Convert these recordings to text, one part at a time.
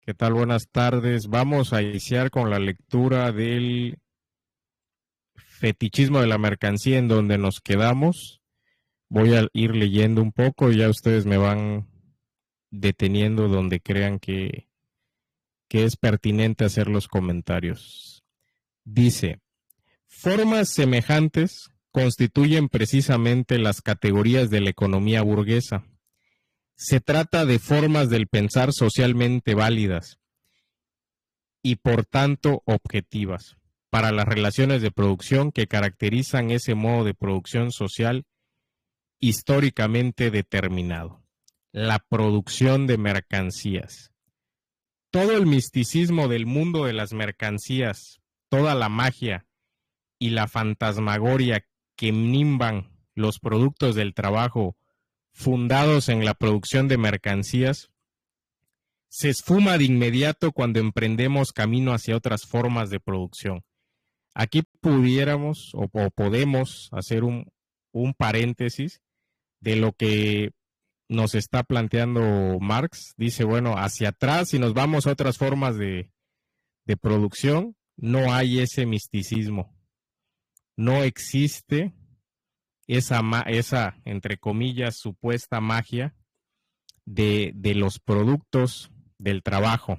¿Qué tal? Buenas tardes. Vamos a iniciar con la lectura del fetichismo de la mercancía en donde nos quedamos. Voy a ir leyendo un poco y ya ustedes me van deteniendo donde crean que es pertinente hacer los comentarios. Dice, formas semejantes constituyen precisamente las categorías de la economía burguesa. Se trata de formas del pensar socialmente válidas y por tanto objetivas para las relaciones de producción que caracterizan ese modo de producción social históricamente determinado, la producción de mercancías. Todo el misticismo del mundo de las mercancías, toda la magia y la fantasmagoria que nimban los productos del trabajo fundados en la producción de mercancías, se esfuma de inmediato cuando emprendemos camino hacia otras formas de producción. Aquí pudiéramos o podemos hacer un paréntesis de lo que nos está planteando Marx. Dice, bueno, hacia atrás, si nos vamos a otras formas de producción, no hay ese misticismo. No existe esa entre comillas, supuesta magia de los productos del trabajo.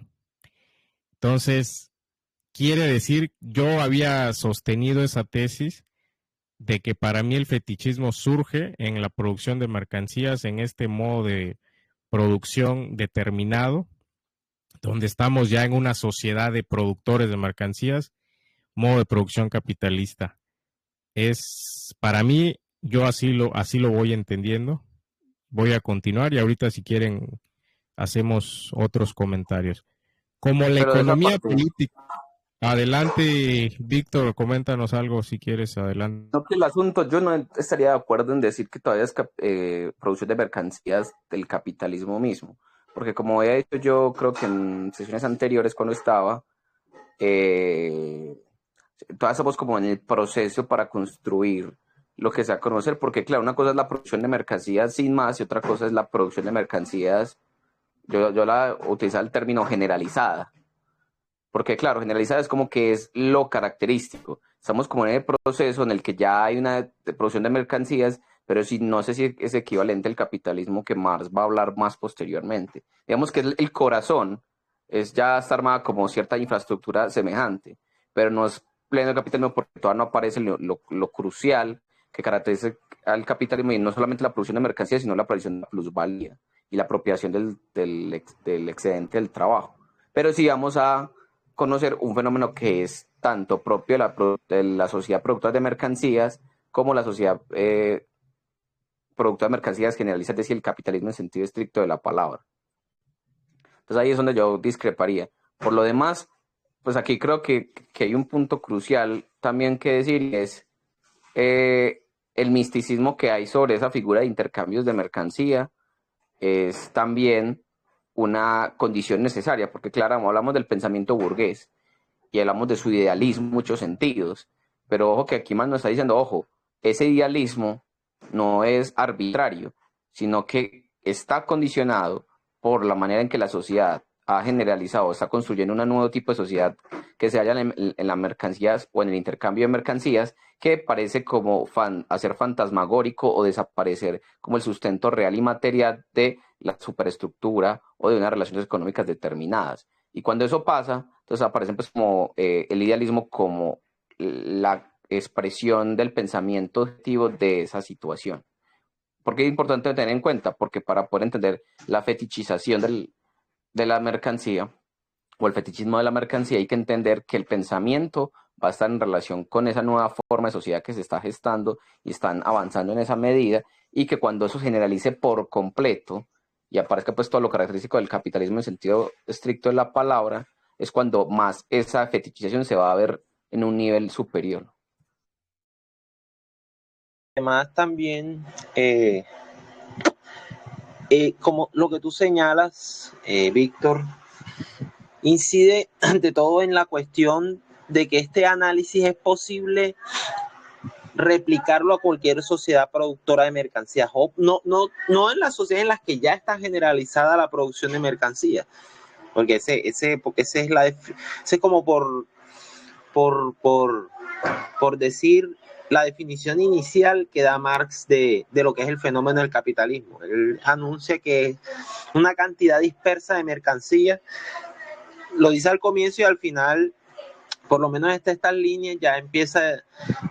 Entonces, quiere decir, yo había sostenido esa tesis de que para mí el fetichismo surge en la producción de mercancías, en este modo de producción determinado, donde estamos ya en una sociedad de productores de mercancías, modo de producción capitalista. Es, para mí, yo así lo voy entendiendo. Voy a continuar y ahorita si quieren hacemos otros comentarios. Como la Pero de esa economía parte, política. Adelante, Víctor, coméntanos algo si quieres, adelante. no que el asunto, yo no estaría de acuerdo en decir que todavía es producción de mercancías del capitalismo mismo, porque como he dicho yo creo que en sesiones anteriores cuando estaba, eh, todavía estamos como en el proceso para construir lo que sea a conocer, porque claro, una cosa es la producción de mercancías sin más y otra cosa es la producción de mercancías, yo la utilizaba el término generalizada, porque claro, generalizada es como que es lo característico. Estamos como en el proceso en el que ya hay una producción de mercancías, pero si, no sé si es equivalente al capitalismo que Marx va a hablar más posteriormente. Digamos que el corazón es ya está armada como cierta infraestructura semejante, pero no es pleno capitalismo porque todavía no aparece lo crucial que caracteriza al capitalismo y no solamente la producción de mercancías, sino la producción de la plusvalía y la apropiación del excedente del trabajo. Pero si vamos a conocer un fenómeno que es tanto propio de la sociedad productora de mercancías como la sociedad productora de mercancías generaliza, es decir, el capitalismo en sentido estricto de la palabra. Entonces ahí es donde yo discreparía. Por lo demás, pues aquí creo que hay un punto crucial también que decir y es el misticismo que hay sobre esa figura de intercambios de mercancía es también una condición necesaria, porque claro, hablamos del pensamiento burgués y hablamos de su idealismo en muchos sentidos, pero ojo que aquí más nos está diciendo, ojo, ese idealismo no es arbitrario, sino que está condicionado por la manera en que la sociedad ha generalizado, está construyendo un nuevo tipo de sociedad que se halla en las mercancías o en el intercambio de mercancías, que parece como hacer fantasmagórico o desaparecer como el sustento real y material de la superestructura o de unas relaciones económicas determinadas. Y cuando eso pasa, entonces aparecen pues como el idealismo como la expresión del pensamiento objetivo de esa situación. ¿Por qué es importante tener en cuenta? Porque para poder entender la fetichización de la mercancía o el fetichismo de la mercancía hay que entender que el pensamiento va a estar en relación con esa nueva forma de sociedad que se está gestando y están avanzando en esa medida y que cuando eso se generalice por completo y aparezca pues todo lo característico del capitalismo en sentido estricto de la palabra, es cuando más esa fetichización se va a ver en un nivel superior. Además, también, como lo que tú señalas, Víctor, incide ante todo en la cuestión de que este análisis es posible replicarlo a cualquier sociedad productora de mercancías, o no en las sociedades en las que ya está generalizada la producción de mercancías, porque ese es como por decir la definición inicial que da Marx de lo que es el fenómeno del capitalismo. Él anuncia que es una cantidad dispersa de mercancías, lo dice al comienzo y al final, por lo menos estas líneas, ya empieza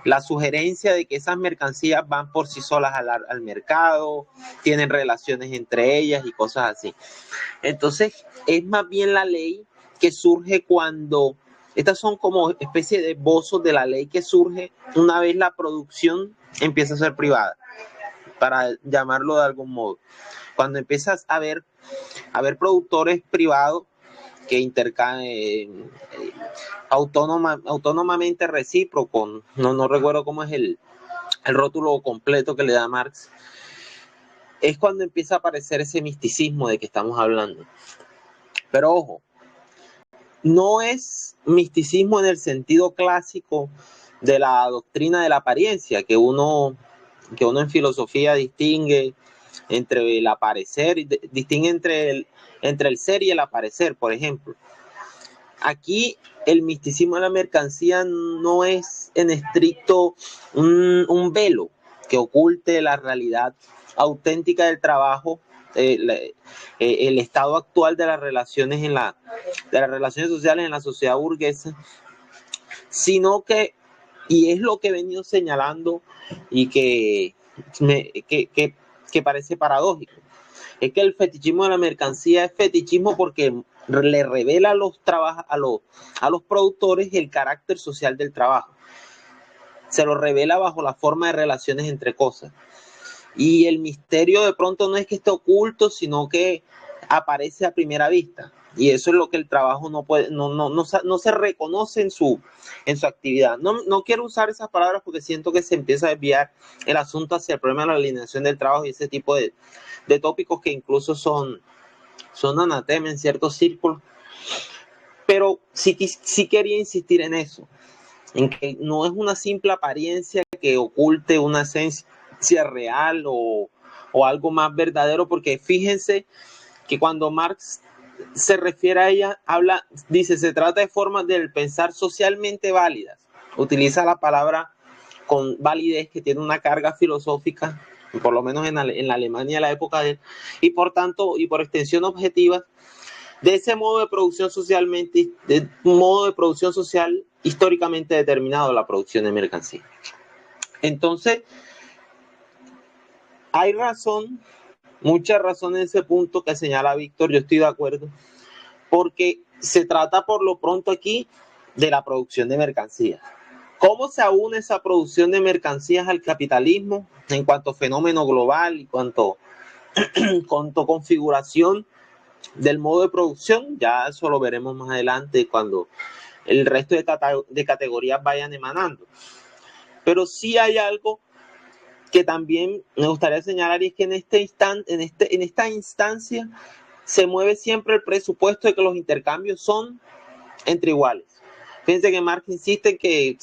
la sugerencia de que esas mercancías van por sí solas al mercado, tienen relaciones entre ellas y cosas así. Entonces, es más bien la ley que surge cuando, estas son como especie de esbozos de la ley que surge una vez la producción empieza a ser privada, para llamarlo de algún modo. Cuando empiezas a ver productores privados que autónomamente recíproco, no recuerdo cómo es el rótulo completo que le da Marx, es cuando empieza a aparecer ese misticismo de que estamos hablando. Pero ojo, no es misticismo en el sentido clásico de la doctrina de la apariencia, que uno en filosofía distingue entre el aparecer, distingue entre el ser y el aparecer, por ejemplo. Aquí el misticismo de la mercancía no es en estricto un velo que oculte la realidad auténtica del trabajo, el estado actual de las relaciones de las relaciones sociales en la sociedad burguesa, sino que, y es lo que he venido señalando y que parece paradójico, es que el fetichismo de la mercancía es fetichismo porque le revela a los productores el carácter social del trabajo. Se lo revela bajo la forma de relaciones entre cosas. Y el misterio de pronto no es que esté oculto, sino que aparece a primera vista. Y eso es lo que el trabajo no se reconoce en su actividad. No quiero usar esas palabras porque siento que se empieza a desviar el asunto hacia el problema de la alineación del trabajo y ese tipo de tópicos que incluso son anatema en ciertos círculos. Pero sí quería insistir en eso, en que no es una simple apariencia que oculte una esencia real o algo más verdadero, porque fíjense que cuando Marx se refiere a ella, dice, se trata de formas del pensar socialmente válidas. Utiliza la palabra con validez, que tiene una carga filosófica, por lo menos en la Alemania de la época de él, y por tanto, y por extensión objetiva, de ese modo de producción social históricamente determinado, la producción de mercancía. Entonces, hay mucha razón en ese punto que señala Víctor, yo estoy de acuerdo, porque se trata por lo pronto aquí de la producción de mercancías. ¿Cómo se aúne esa producción de mercancías al capitalismo en cuanto a fenómeno global y cuanto configuración del modo de producción? Ya eso lo veremos más adelante cuando el resto de categorías vayan emanando. Pero sí hay algo que también me gustaría señalar, y es que en esta instancia se mueve siempre el presupuesto de que los intercambios son entre iguales. Fíjense que Marx insiste que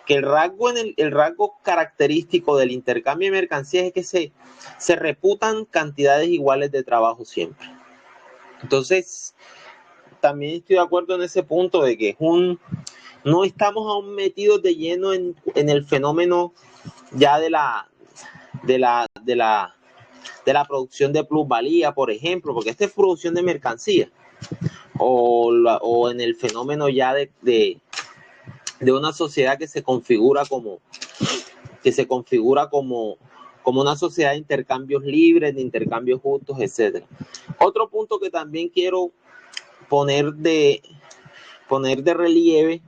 el rasgo característico del intercambio de mercancías es que se reputan cantidades iguales de trabajo siempre. Entonces, también estoy de acuerdo en ese punto de que no estamos aún metidos de lleno en el fenómeno ya de la producción de plusvalía, por ejemplo, porque esta es producción de mercancía, o en el fenómeno ya de una sociedad que se configura como una sociedad de intercambios libres, de intercambios justos, etcétera. Otro punto que también quiero poner de relieve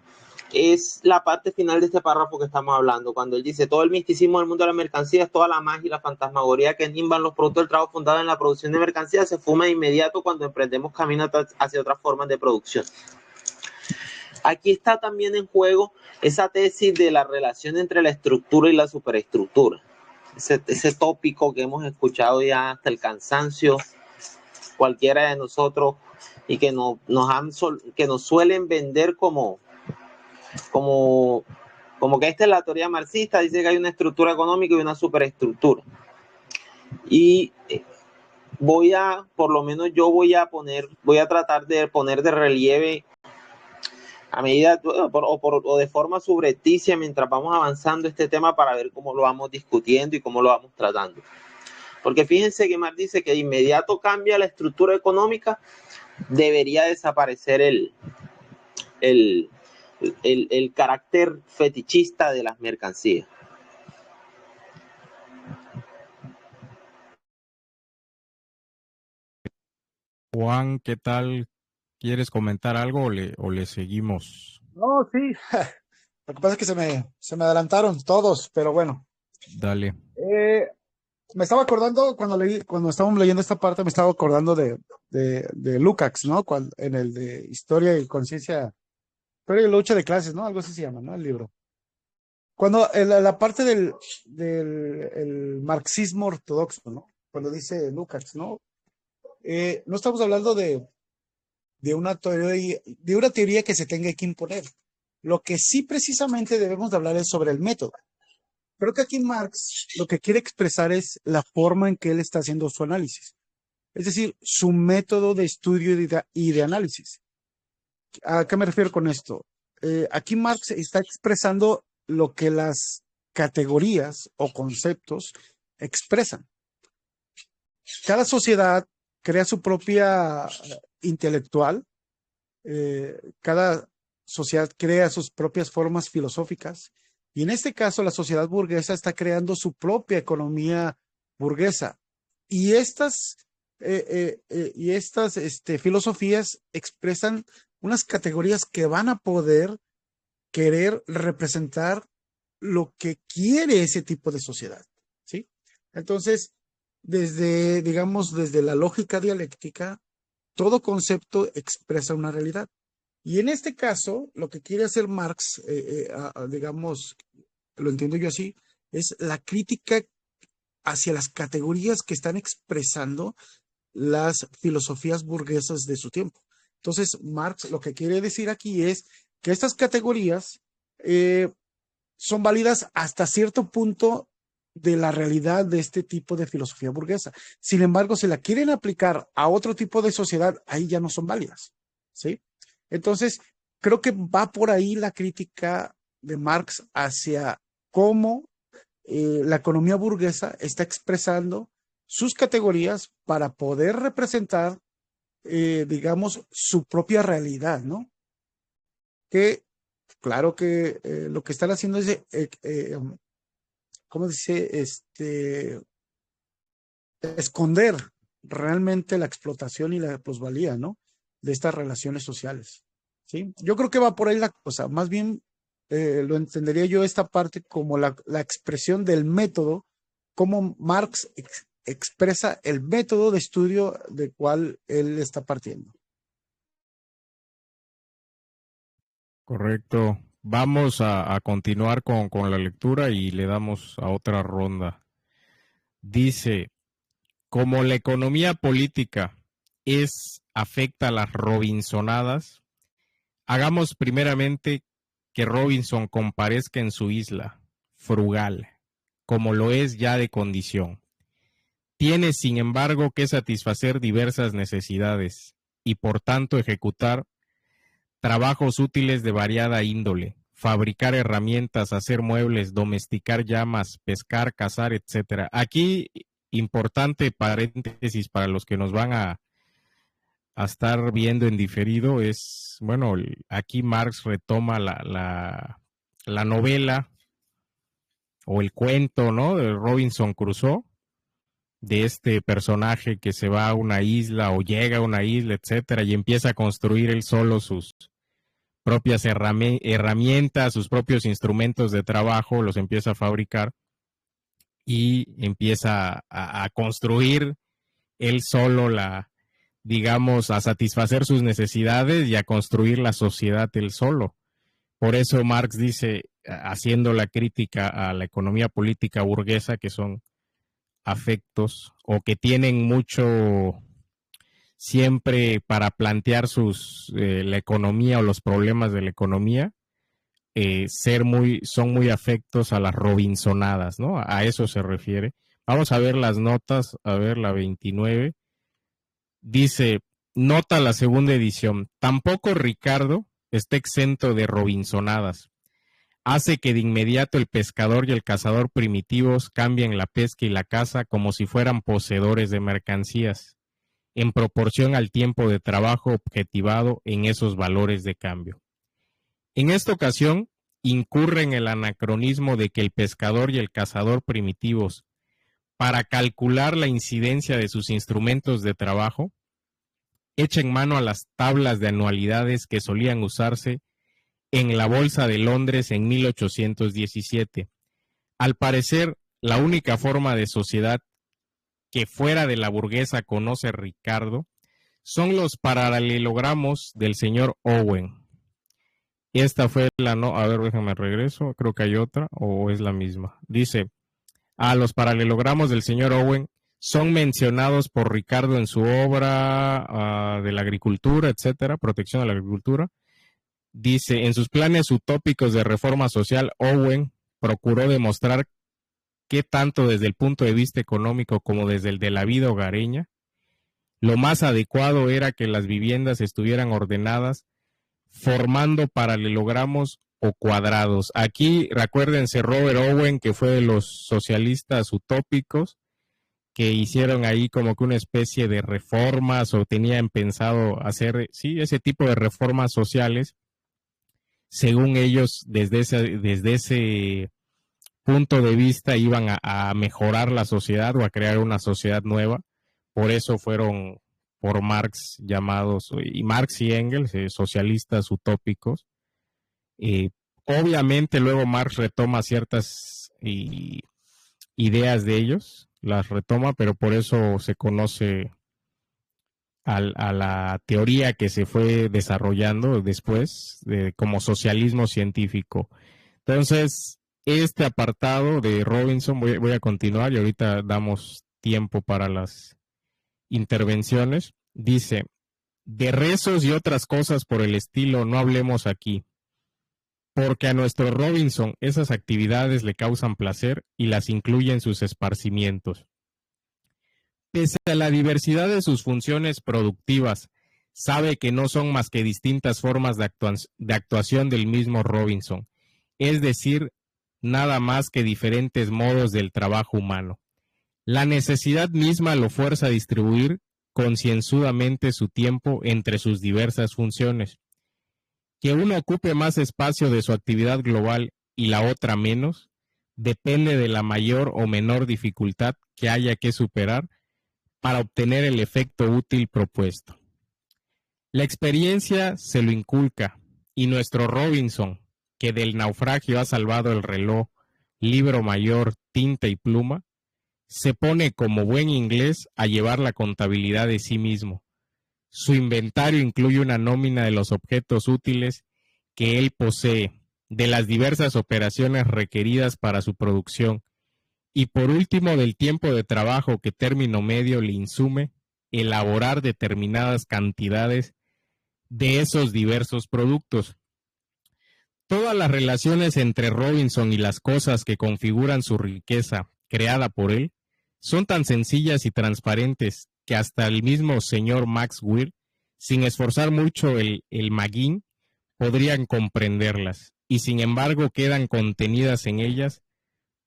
es la parte final de este párrafo que estamos hablando, cuando él dice: todo el misticismo del mundo de las mercancías, toda la magia y la fantasmagoría que nimban los productos del trabajo fundado en la producción de mercancías se fuma de inmediato cuando emprendemos camino hacia otras formas de producción. Aquí está también en juego esa tesis de la relación entre la estructura y la superestructura, ese tópico que hemos escuchado ya hasta el cansancio cualquiera de nosotros, y que nos suelen vender como que esta es la teoría marxista. Dice que hay una estructura económica y una superestructura. Y por lo menos yo voy a tratar de poner de relieve a medida o de forma subrepticia mientras vamos avanzando este tema para ver cómo lo vamos discutiendo y cómo lo vamos tratando. Porque fíjense que Marx dice que de inmediato cambia la estructura económica, debería desaparecer el carácter fetichista de las mercancías. Juan, ¿qué tal? ¿Quieres comentar algo o le seguimos? No, sí. Lo que pasa es que se me adelantaron todos, pero bueno. Dale. Me estaba acordando cuando estábamos leyendo esta parte, me estaba acordando de Lukács, ¿no? En el de Historia y Conciencia, Historia y Lucha de Clases, ¿no? Algo así se llama, ¿no? El libro. Cuando la parte del el marxismo ortodoxo, ¿no? Cuando dice Lukács, ¿no? No estamos hablando de una teoría que se tenga que imponer. Lo que sí precisamente debemos de hablar es sobre el método. Creo que aquí Marx lo que quiere expresar es la forma en que él está haciendo su análisis. Es decir, su método de estudio y de análisis. ¿A qué me refiero con esto? Aquí Marx está expresando lo que las categorías o conceptos expresan. Cada sociedad crea su propia intelectual, cada sociedad crea sus propias formas filosóficas, y en este caso la sociedad burguesa está creando su propia economía burguesa. Y estas filosofías expresan unas categorías que van a poder querer representar lo que quiere ese tipo de sociedad, ¿sí? Entonces, desde la lógica dialéctica, todo concepto expresa una realidad. Y en este caso, lo que quiere hacer Marx, digamos, lo entiendo yo así, es la crítica hacia las categorías que están expresando las filosofías burguesas de su tiempo. Entonces, Marx lo que quiere decir aquí es que estas categorías son válidas hasta cierto punto de la realidad de este tipo de filosofía burguesa. Sin embargo, si la quieren aplicar a otro tipo de sociedad, ahí ya no son válidas, ¿sí? Entonces, creo que va por ahí la crítica de Marx hacia cómo la economía burguesa está expresando sus categorías para poder representar, digamos, su propia realidad, ¿no? Que, claro que lo que están haciendo es, ¿cómo dice? Esconder realmente la explotación y la plusvalía, ¿no? De estas relaciones sociales, ¿sí? Yo creo que va por ahí la cosa. Más bien lo entendería yo esta parte como la expresión del método, cómo Marx expresa el método de estudio del cual él está partiendo. Correcto. Vamos a continuar con la lectura y le damos a otra ronda. Dice, como la economía política afecta a las Robinsonadas, hagamos primeramente que Robinson comparezca en su isla, frugal, como lo es ya de condición. Tiene, sin embargo, que satisfacer diversas necesidades y, por tanto, ejecutar trabajos útiles de variada índole, fabricar herramientas, hacer muebles, domesticar llamas, pescar, cazar, etc. Aquí, importante paréntesis para los que nos van a estar viendo en diferido, es, bueno, aquí Marx retoma la novela o el cuento, ¿no? De Robinson Crusoe, de este personaje que se va a una isla o llega a una isla, etcétera, y empieza a construir él solo sus propias herramientas, sus propios instrumentos de trabajo, los empieza a fabricar y empieza a construir él solo digamos, a satisfacer sus necesidades y a construir la sociedad él solo. Por eso Marx dice, haciendo la crítica a la economía política burguesa, que son afectos o que tienen mucho siempre para plantear la economía o los problemas de la economía, son muy afectos a las Robinsonadas, ¿no? A eso se refiere. Vamos a ver las notas, a ver la 29. Dice, nota la segunda edición, tampoco Ricardo está exento de robinsonadas. Hace que de inmediato el pescador y el cazador primitivos cambien la pesca y la caza como si fueran poseedores de mercancías, en proporción al tiempo de trabajo objetivado en esos valores de cambio. En esta ocasión, incurre en el anacronismo de que el pescador y el cazador primitivos, para calcular la incidencia de sus instrumentos de trabajo, echen mano a las tablas de anualidades que solían usarse en la Bolsa de Londres en 1817. Al parecer, la única forma de sociedad que fuera de la burguesa conoce Ricardo son los paralelogramos del señor Owen. Esta fue la no, a ver, déjame regreso, creo que hay otra, o es la misma. Dice, los paralelogramos del señor Owen son mencionados por Ricardo en su obra de la agricultura, etcétera, protección de la agricultura. Dice, en sus planes utópicos de reforma social, Owen procuró demostrar que tanto desde el punto de vista económico como desde el de la vida hogareña, lo más adecuado era que las viviendas estuvieran ordenadas formando paralelogramos o cuadrados. Aquí, recuérdense, Robert Owen, que fue de los socialistas utópicos, que hicieron ahí como que una especie de reformas o tenían pensado hacer, sí, ese tipo de reformas sociales. Según ellos, desde ese punto de vista, iban a mejorar la sociedad o a crear una sociedad nueva. Por eso fueron por Marx llamados, y Marx y Engels, socialistas utópicos. Obviamente luego Marx retoma ciertas ideas de ellos, las retoma, pero por eso se conoce a la teoría que se fue desarrollando después como socialismo científico. Entonces, este apartado de Robinson, voy a continuar y ahorita damos tiempo para las intervenciones. Dice, de rezos y otras cosas por el estilo no hablemos aquí, porque a nuestro Robinson esas actividades le causan placer y las incluye en sus esparcimientos. Pese a la diversidad de sus funciones productivas, sabe que no son más que distintas formas de actuación del mismo Robinson, es decir, nada más que diferentes modos del trabajo humano. La necesidad misma lo fuerza a distribuir concienzudamente su tiempo entre sus diversas funciones. Que uno ocupe más espacio de su actividad global y la otra menos, depende de la mayor o menor dificultad que haya que superar para obtener el efecto útil propuesto. La experiencia se lo inculca, y nuestro Robinson, que del naufragio ha salvado el reloj, libro mayor, tinta y pluma, se pone como buen inglés a llevar la contabilidad de sí mismo. Su inventario incluye una nómina de los objetos útiles que él posee, de las diversas operaciones requeridas para su producción, y por último del tiempo de trabajo que término medio le insume elaborar determinadas cantidades de esos diversos productos. Todas las relaciones entre Robinson y las cosas que configuran su riqueza creada por él son tan sencillas y transparentes que hasta el mismo señor Max Weir, sin esforzar mucho el maguín, podrían comprenderlas, y sin embargo quedan contenidas en ellas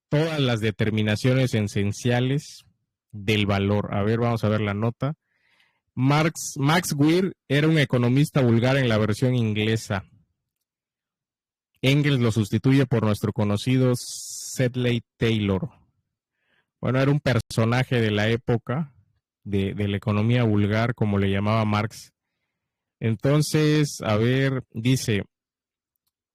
todas las determinaciones esenciales del valor. A ver, vamos a ver la nota. Max Weir era un economista vulgar en la versión inglesa. Engels lo sustituye por nuestro conocido Sedley Taylor. Bueno, era un personaje de la época de la economía vulgar, como le llamaba Marx. Entonces, a ver, dice,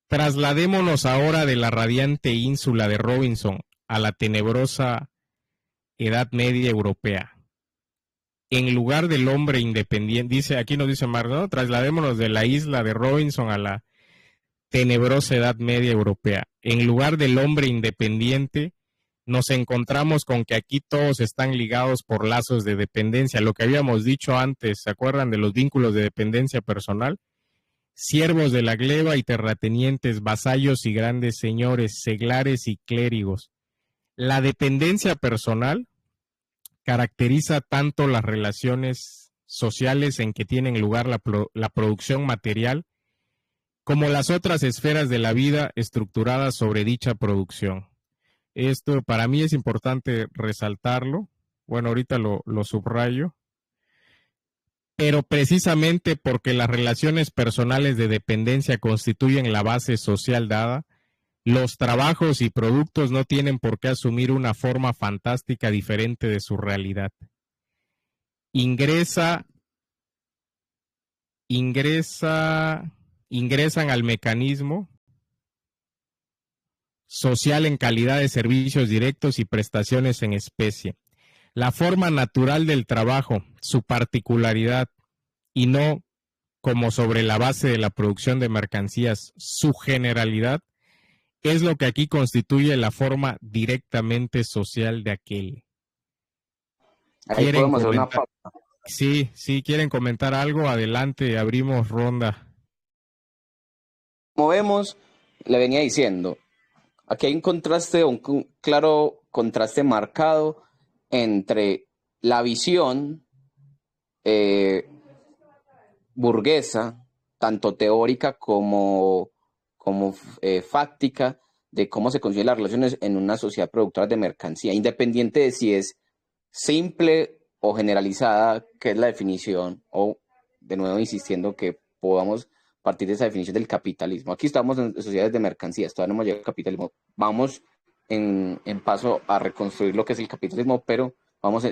trasladémonos ahora de la radiante ínsula de Robinson a la tenebrosa Edad Media Europea. En lugar del hombre independiente, dice, aquí nos dice Marx, ¿no? Trasladémonos de la isla de Robinson a la tenebrosa Edad Media Europea. En lugar del hombre independiente, nos encontramos con que aquí todos están ligados por lazos de dependencia. Lo que habíamos dicho antes, ¿se acuerdan de los vínculos de dependencia personal? Siervos de la gleba y terratenientes, vasallos y grandes señores, seglares y clérigos. La dependencia personal caracteriza tanto las relaciones sociales en que tienen lugar la producción material, como las otras esferas de la vida estructuradas sobre dicha producción. Esto para mí es importante resaltarlo. Bueno, ahorita lo subrayo. Pero precisamente porque las relaciones personales de dependencia constituyen la base social dada, los trabajos y productos no tienen por qué asumir una forma fantástica diferente de su realidad. Ingresan al mecanismo social en calidad de servicios directos y prestaciones en especie. La forma natural del trabajo, su particularidad, y no como sobre la base de la producción de mercancías, su generalidad, es lo que aquí constituye la forma directamente social de aquel. Ahí podemos hacer una pausa. Sí, quieren comentar algo, adelante, abrimos ronda. Como vemos, le venía diciendo, aquí hay un contraste, un claro contraste marcado entre la visión burguesa, tanto teórica como fáctica, de cómo se consiguen las relaciones en una sociedad productora de mercancía, independiente de si es simple o generalizada, que es la definición, o de nuevo insistiendo que podamos partir de esa definición del capitalismo. Aquí estamos en sociedades de mercancías, todavía no hemos llegado al capitalismo. Vamos en paso a reconstruir lo que es el capitalismo, pero vamos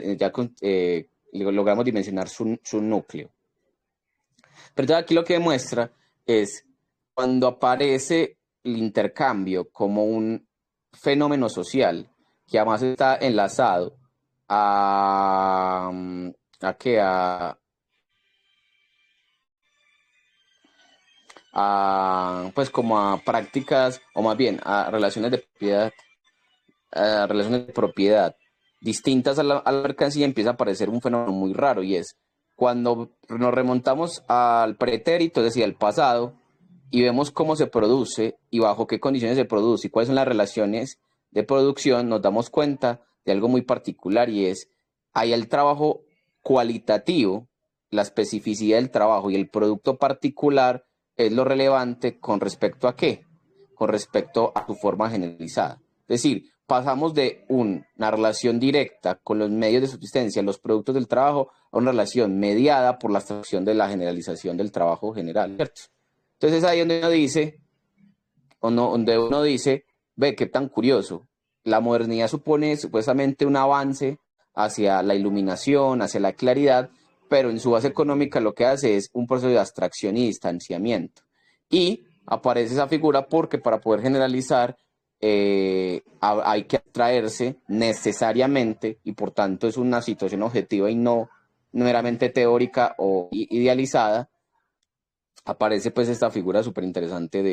logramos dimensionar su núcleo. Pero entonces aquí lo que demuestra es cuando aparece el intercambio como un fenómeno social que además está enlazado pues como a prácticas, o más bien a relaciones de propiedad, distintas a la mercancía, empieza a aparecer un fenómeno muy raro, y es cuando nos remontamos al pretérito, es decir, al pasado, y vemos cómo se produce y bajo qué condiciones se produce y cuáles son las relaciones de producción, nos damos cuenta de algo muy particular, y es, hay el trabajo cualitativo, la especificidad del trabajo, y el producto particular es lo relevante con respecto a qué, con respecto a su forma generalizada. Es decir, pasamos de una relación directa con los medios de subsistencia, los productos del trabajo, a una relación mediada por la abstracción de la generalización del trabajo general, ¿cierto? Entonces ahí donde uno dice, ve qué tan curioso, la modernidad supone supuestamente un avance hacia la iluminación, hacia la claridad, pero en su base económica lo que hace es un proceso de abstracción y distanciamiento. Y aparece esa figura porque para poder generalizar hay que abstraerse necesariamente, y por tanto es una situación objetiva y no meramente teórica o idealizada. Aparece pues esta figura súper interesante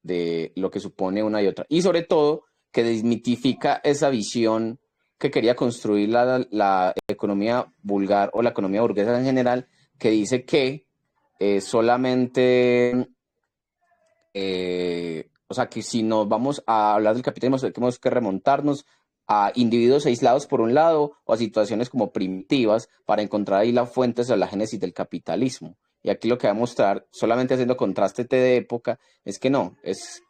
de lo que supone una y otra. Y sobre todo que desmitifica esa visión que quería construir la economía vulgar o la economía burguesa en general, que dice que solamente, o sea, que si nos vamos a hablar del capitalismo, tenemos que remontarnos a individuos aislados por un lado, o a situaciones como primitivas, para encontrar ahí la fuente de la génesis del capitalismo. Y aquí lo que va a mostrar, solamente haciendo contraste de época, es que no, es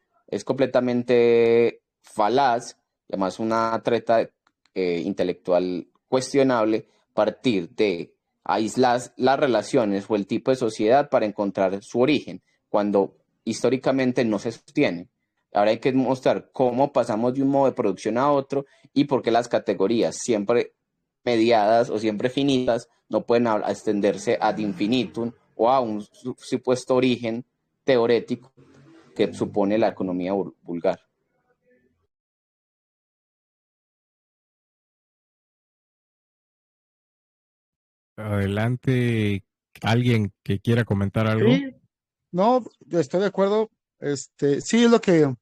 completamente falaz, y además una treta intelectual cuestionable, partir de aislar las relaciones o el tipo de sociedad para encontrar su origen, cuando históricamente no se sostiene. Ahora hay que mostrar cómo pasamos de un modo de producción a otro, y por qué las categorías siempre mediadas o siempre finitas no pueden extenderse ad infinitum o a un supuesto origen teorético que supone la economía vulgar. Adelante, alguien que quiera comentar algo. Sí, no, yo estoy de acuerdo. Sí, es lo que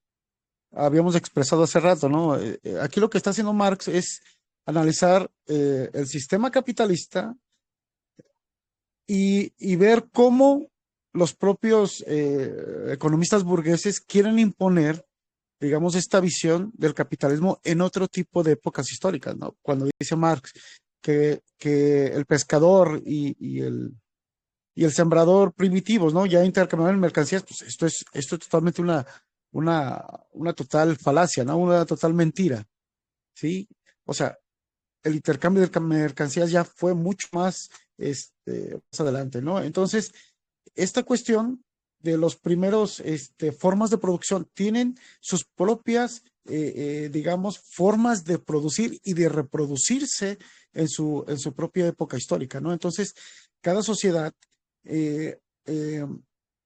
habíamos expresado hace rato, ¿no? Aquí lo que está haciendo Marx es analizar el sistema capitalista y ver cómo los propios economistas burgueses quieren imponer, digamos, esta visión del capitalismo en otro tipo de épocas históricas, ¿no? Cuando dice Marx, que el pescador y el sembrador primitivos, ¿no? Ya intercambiaban mercancías, pues esto es totalmente una total falacia, ¿no? Una total mentira, ¿sí? O sea, el intercambio de mercancías ya fue mucho más, más adelante, ¿no? Entonces, esta cuestión de los primeros formas de producción tienen sus propias, digamos, formas de producir y de reproducirse en su propia época histórica, ¿no? Entonces, cada sociedad, eh, eh,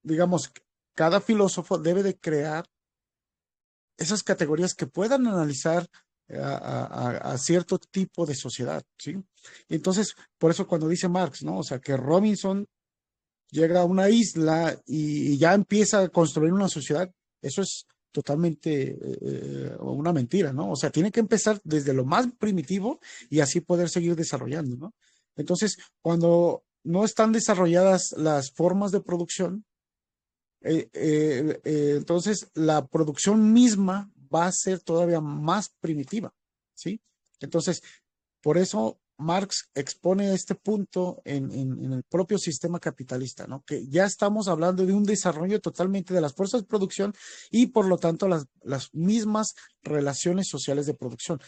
digamos, cada filósofo debe de crear esas categorías que puedan analizar a cierto tipo de sociedad, ¿sí? Y entonces, por eso cuando dice Marx, ¿no? O sea, que Robinson llega a una isla y ya empieza a construir una sociedad, eso es totalmente una mentira, ¿no? O sea, tiene que empezar desde lo más primitivo y así poder seguir desarrollando, ¿no? Entonces, cuando no están desarrolladas las formas de producción, entonces la producción misma va a ser todavía más primitiva, ¿sí? Entonces, por eso Marx expone este punto en el propio sistema capitalista, ¿no? Que ya estamos hablando de un desarrollo totalmente de las fuerzas de producción y por lo tanto las mismas relaciones sociales de producción,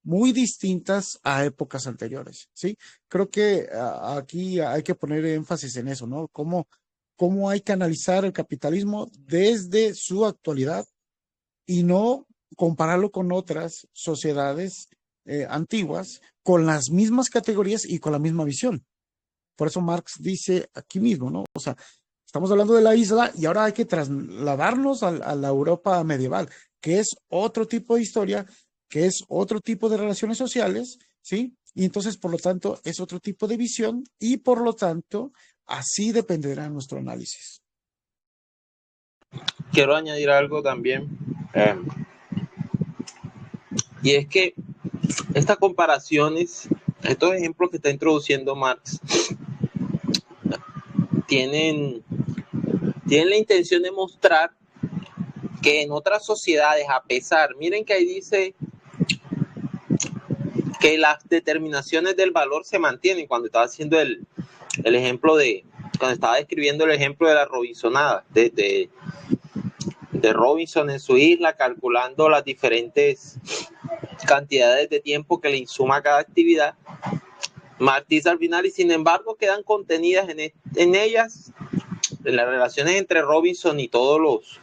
muy distintas a épocas anteriores, ¿sí? Creo que aquí hay que poner énfasis en eso, ¿no? Cómo hay que analizar el capitalismo desde su actualidad y no compararlo con otras sociedades antiguas con las mismas categorías y con la misma visión. Por eso Marx dice aquí mismo, ¿no? O sea, estamos hablando de la isla y ahora hay que trasladarnos a la Europa medieval, que es otro tipo de historia, que es otro tipo de relaciones sociales, ¿sí? Y entonces, por lo tanto, es otro tipo de visión y por lo tanto, así dependerá nuestro análisis. Quiero añadir algo también, y es que estas comparaciones, estos ejemplos que está introduciendo Marx, tienen la intención de mostrar que en otras sociedades, a pesar, miren que ahí dice que las determinaciones del valor se mantienen. Cuando estaba haciendo el ejemplo cuando estaba describiendo el ejemplo de la Robinsonada, de Robinson en su isla, calculando las diferentes cantidades de tiempo que le insuma cada actividad, Marx dice al final, y sin embargo quedan contenidas en ellas, en las relaciones entre Robinson y todos los,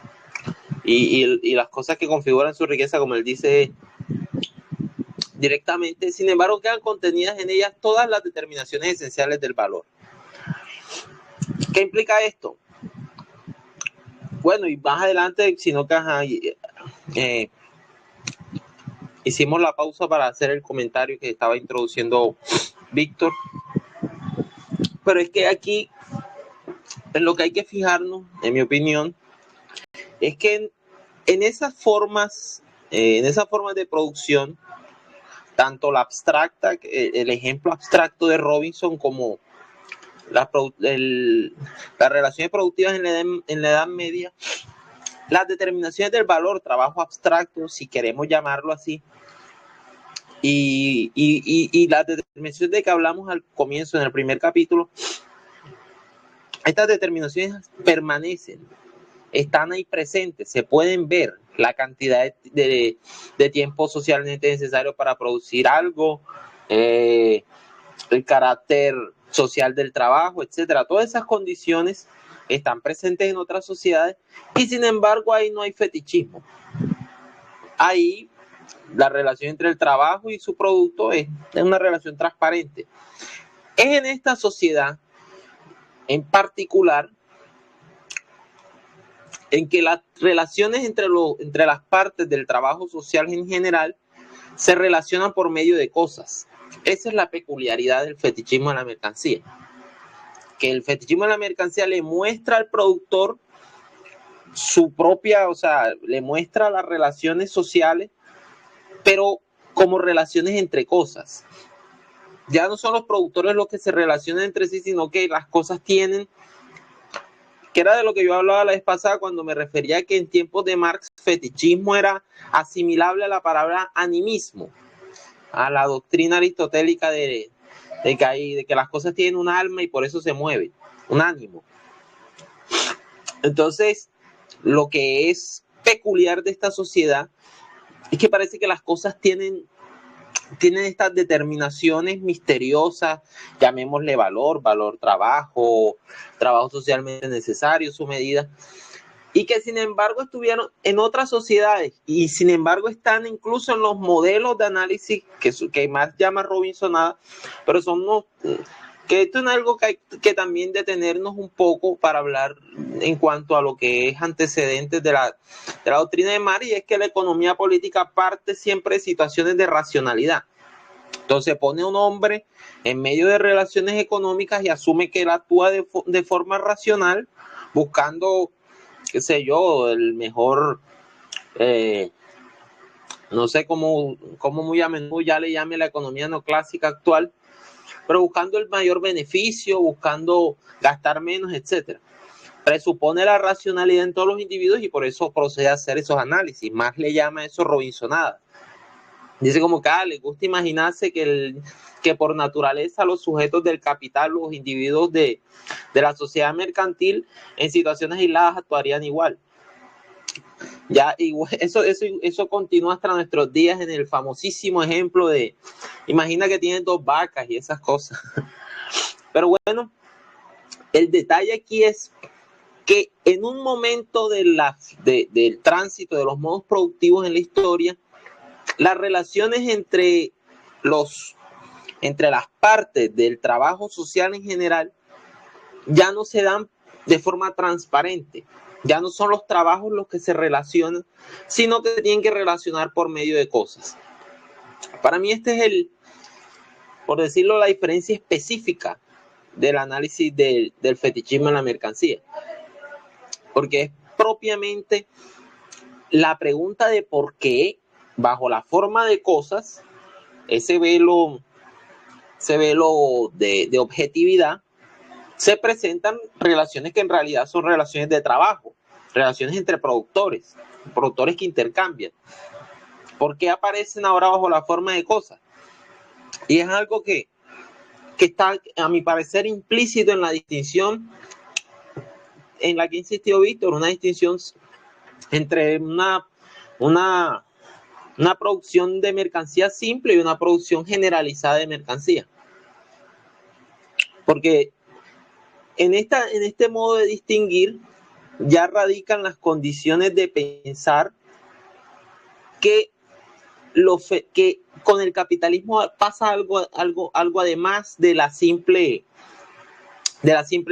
y las cosas que configuran su riqueza, como él dice directamente, sin embargo quedan contenidas en ellas todas las determinaciones esenciales del valor. ¿Qué implica esto? Bueno, y más adelante, sino que hicimos la pausa para hacer el comentario que estaba introduciendo Víctor, pero es que aquí en lo que hay que fijarnos, en mi opinión, es que en esas formas de producción, tanto la abstracta, el ejemplo abstracto de Robinson, como las relaciones productivas en la Edad Media, las determinaciones del valor, trabajo abstracto, si queremos llamarlo así, y las determinaciones de que hablamos al comienzo, en el primer capítulo, estas determinaciones permanecen, están ahí presentes, se pueden ver la cantidad de tiempo socialmente necesario para producir algo, el carácter social del trabajo, etcétera. Todas esas condiciones están presentes en otras sociedades y sin embargo ahí no hay fetichismo. Ahí la relación entre el trabajo y su producto es una relación transparente. Es en esta sociedad en particular en que las relaciones entre las partes del trabajo social en general se relacionan por medio de cosas. Esa es la peculiaridad del fetichismo de la mercancía. Que el fetichismo de la mercancía le muestra al productor su propia, o sea, le muestra las relaciones sociales, pero como relaciones entre cosas. Ya no son los productores los que se relacionan entre sí, sino que las cosas tienen, que era de lo que yo hablaba la vez pasada cuando me refería a que en tiempos de Marx fetichismo era asimilable a la palabra animismo, a la doctrina aristotélica de de que las cosas tienen un alma y por eso se mueven, un ánimo. Entonces, lo que es peculiar de esta sociedad es que parece que las cosas tienen estas determinaciones misteriosas, llamémosle valor trabajo socialmente necesario, su medida, y que sin embargo estuvieron en otras sociedades y sin embargo están incluso en los modelos de análisis que más llama Robinsonada, pero son unos, que esto es algo que hay que también detenernos un poco para hablar en cuanto a lo que es antecedentes de la doctrina de Marx, y es que la economía política parte siempre de situaciones de racionalidad. Entonces pone a un hombre en medio de relaciones económicas y asume que él actúa de forma racional, buscando, qué sé yo, el mejor, no sé cómo muy a menudo ya le llame la economía neoclásica actual, pero buscando el mayor beneficio, buscando gastar menos, etcétera. Presupone la racionalidad en todos los individuos y por eso procede a hacer esos análisis. Más le llama eso Robinsonada. Dice como que le gusta imaginarse que por naturaleza los sujetos del capital, los individuos de la sociedad mercantil, en situaciones aisladas actuarían igual. Ya igual, eso continúa hasta nuestros días en el famosísimo ejemplo de, imagina que tienen 2 vacas y esas cosas. Pero bueno, el detalle aquí es que en un momento del tránsito de los modos productivos en la historia, las relaciones entre las partes del trabajo social en general ya no se dan de forma transparente. Ya no son los trabajos los que se relacionan, sino que se tienen que relacionar por medio de cosas. Para mí este es por decirlo, la diferencia específica del análisis del fetichismo en la mercancía. Porque es propiamente la pregunta de por qué, bajo la forma de cosas, ese velo de objetividad, se presentan relaciones que en realidad son relaciones de trabajo, relaciones entre productores que intercambian. ¿Por qué aparecen ahora bajo la forma de cosas? Y es algo que está, a mi parecer, implícito en la distinción en la que insistió Víctor, una distinción entre una producción de mercancía simple y una producción generalizada de mercancía. Porque en este modo de distinguir ya radican las condiciones de pensar que con el capitalismo pasa algo además de la simple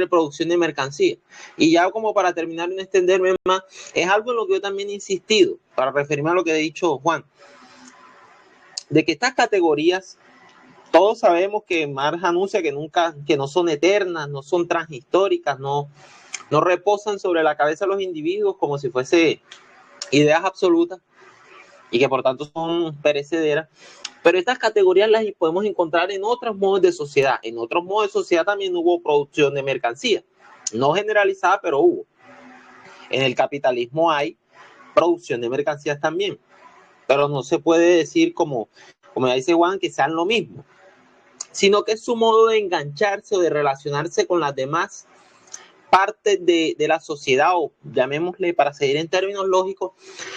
producción de mercancía. Y ya como para terminar y no extenderme más, es algo en lo que yo también he insistido, para referirme a lo que ha dicho Juan, de que estas categorías, todos sabemos que Marx anuncia que no son eternas, no son transhistóricas, no reposan sobre la cabeza de los individuos como si fuese ideas absolutas y que por tanto son perecederas. Pero estas categorías las podemos encontrar en otros modos de sociedad. En otros modos de sociedad también hubo producción de mercancía, no generalizada, pero hubo. En el capitalismo hay producción de mercancías también, pero no se puede decir, como ya dice Juan, que sean lo mismo, sino que es su modo de engancharse o de relacionarse con las demás partes de la sociedad, o llamémosle, para seguir en términos lógicos,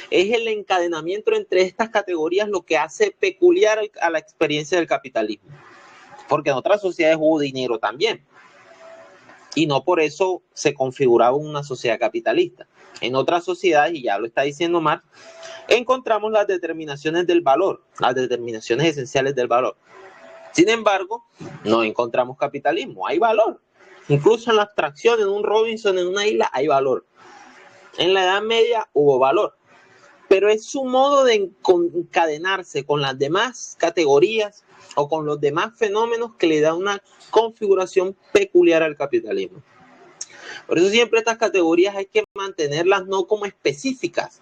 es el encadenamiento entre estas categorías lo que hace peculiar a la experiencia del capitalismo. Porque en otras sociedades hubo dinero también, y no por eso se configuraba una sociedad capitalista. En otras sociedades, y ya lo está diciendo Marx, encontramos las determinaciones del valor, las determinaciones esenciales del valor. Sin embargo, no encontramos capitalismo, hay valor. Incluso en la abstracción, en un Robinson, en una isla, hay valor. En la Edad Media hubo valor. Pero es su modo de encadenarse con las demás categorías o con los demás fenómenos que le da una configuración peculiar al capitalismo. Por eso siempre estas categorías hay que mantenerlas no como específicas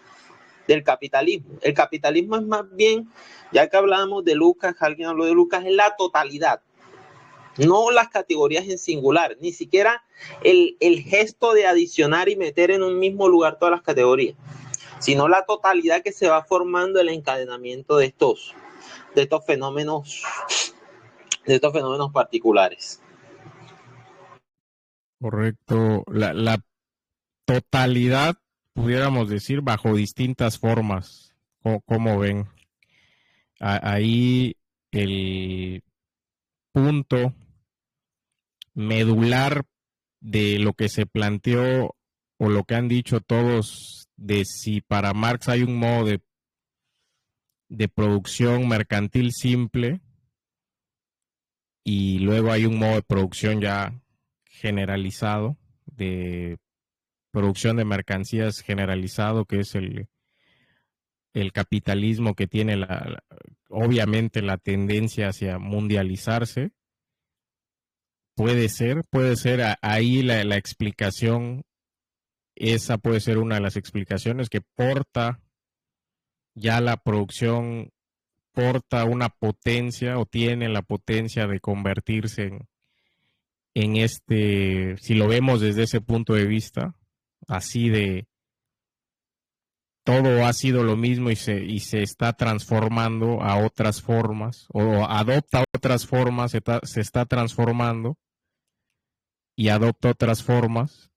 del capitalismo. El capitalismo es más bien, ya que hablamos de Lucas, alguien habló de Lucas, es la totalidad. No las categorías en singular, ni siquiera el gesto de adicionar y meter en un mismo lugar todas las categorías, sino la totalidad que se va formando el encadenamiento de estos fenómenos de estos fenómenos particulares. Correcto. La totalidad, pudiéramos decir, bajo distintas formas. ¿Cómo ven? Ahí el punto medular de lo que se planteó o lo que han dicho todos de si para Marx hay un modo de producción mercantil simple y luego hay un modo de producción ya generalizado, de producción de mercancías generalizado, que es el capitalismo que tiene obviamente la tendencia hacia mundializarse. Puede ser ahí la explicación, esa puede ser una de las explicaciones que porta ya la producción, porta una potencia o tiene la potencia de convertirse en este, si lo vemos desde ese punto de vista, así de todo ha sido lo mismo y se está transformando a otras formas o adopta otras formas, se está transformando y adopta otras formas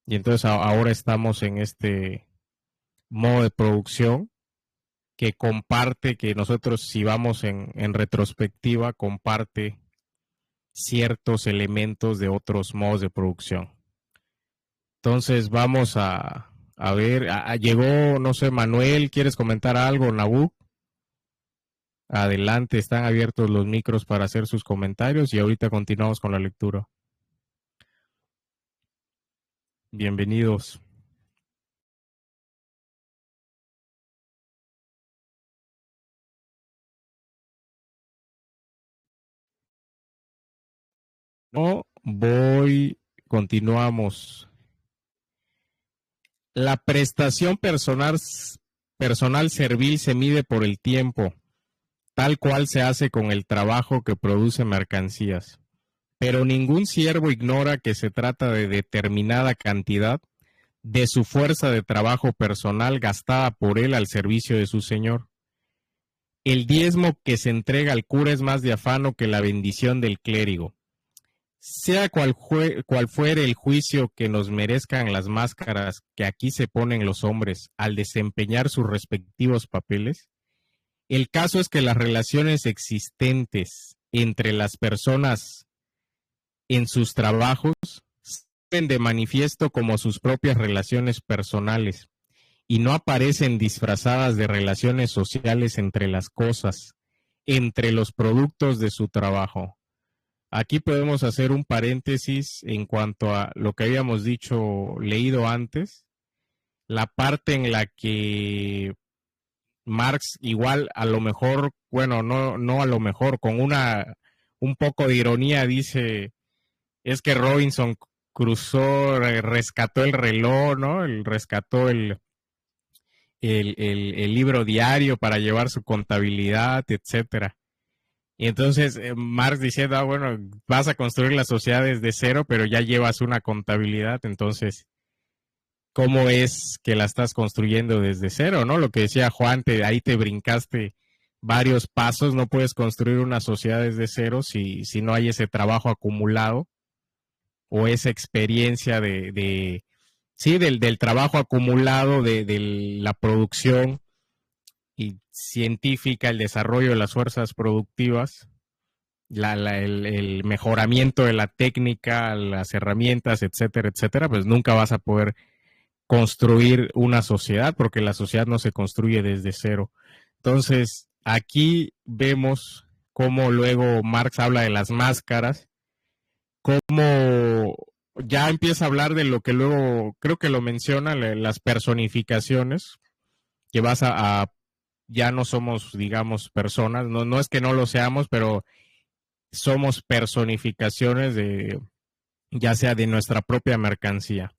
y entonces ahora estamos en este modo de producción que comparte, que nosotros si vamos en retrospectiva, comparte ciertos elementos de otros modos de producción. Entonces vamos a ver, llegó, no sé, Manuel, ¿quieres comentar algo, Nabuc? Adelante, están abiertos los micros para hacer sus comentarios y ahorita continuamos con la lectura. Bienvenidos. No, continuamos. La prestación personal servil se mide por el tiempo, tal cual se hace con el trabajo que produce mercancías. Pero ningún siervo ignora que se trata de determinada cantidad de su fuerza de trabajo personal gastada por él al servicio de su señor. El diezmo que se entrega al cura es más diáfano que la bendición del clérigo. Sea cual fuere el juicio que nos merezcan las máscaras que aquí se ponen los hombres al desempeñar sus respectivos papeles, el caso es que las relaciones existentes entre las personas en sus trabajos salen de manifiesto como sus propias relaciones personales y no aparecen disfrazadas de relaciones sociales entre las cosas, entre los productos de su trabajo. Aquí podemos hacer un paréntesis en cuanto a lo que habíamos leído antes, la parte en la que Marx igual a lo mejor, bueno, no a lo mejor, con un poco de ironía dice, es que Robinson cruzó, rescató el reloj, ¿no? Rescató el libro diario para llevar su contabilidad, etcétera. Y entonces Marx diciendo, bueno, vas a construir la sociedad desde cero, pero ya llevas una contabilidad, entonces, ¿cómo es que la estás construyendo desde cero, no? Lo que decía Juan, ahí te brincaste varios pasos, no puedes construir una sociedad desde cero si no hay ese trabajo acumulado o esa experiencia del trabajo acumulado, de la producción y científica, el desarrollo de las fuerzas productivas, el mejoramiento de la técnica, las herramientas, etcétera, etcétera, pues nunca vas a poder construir una sociedad porque la sociedad no se construye desde cero. Entonces, aquí vemos cómo luego Marx habla de las máscaras, cómo ya empieza a hablar de lo que luego creo que lo menciona, las personificaciones, que ya no somos, digamos, personas, no es que no lo seamos, pero somos personificaciones ya sea de nuestra propia mercancía.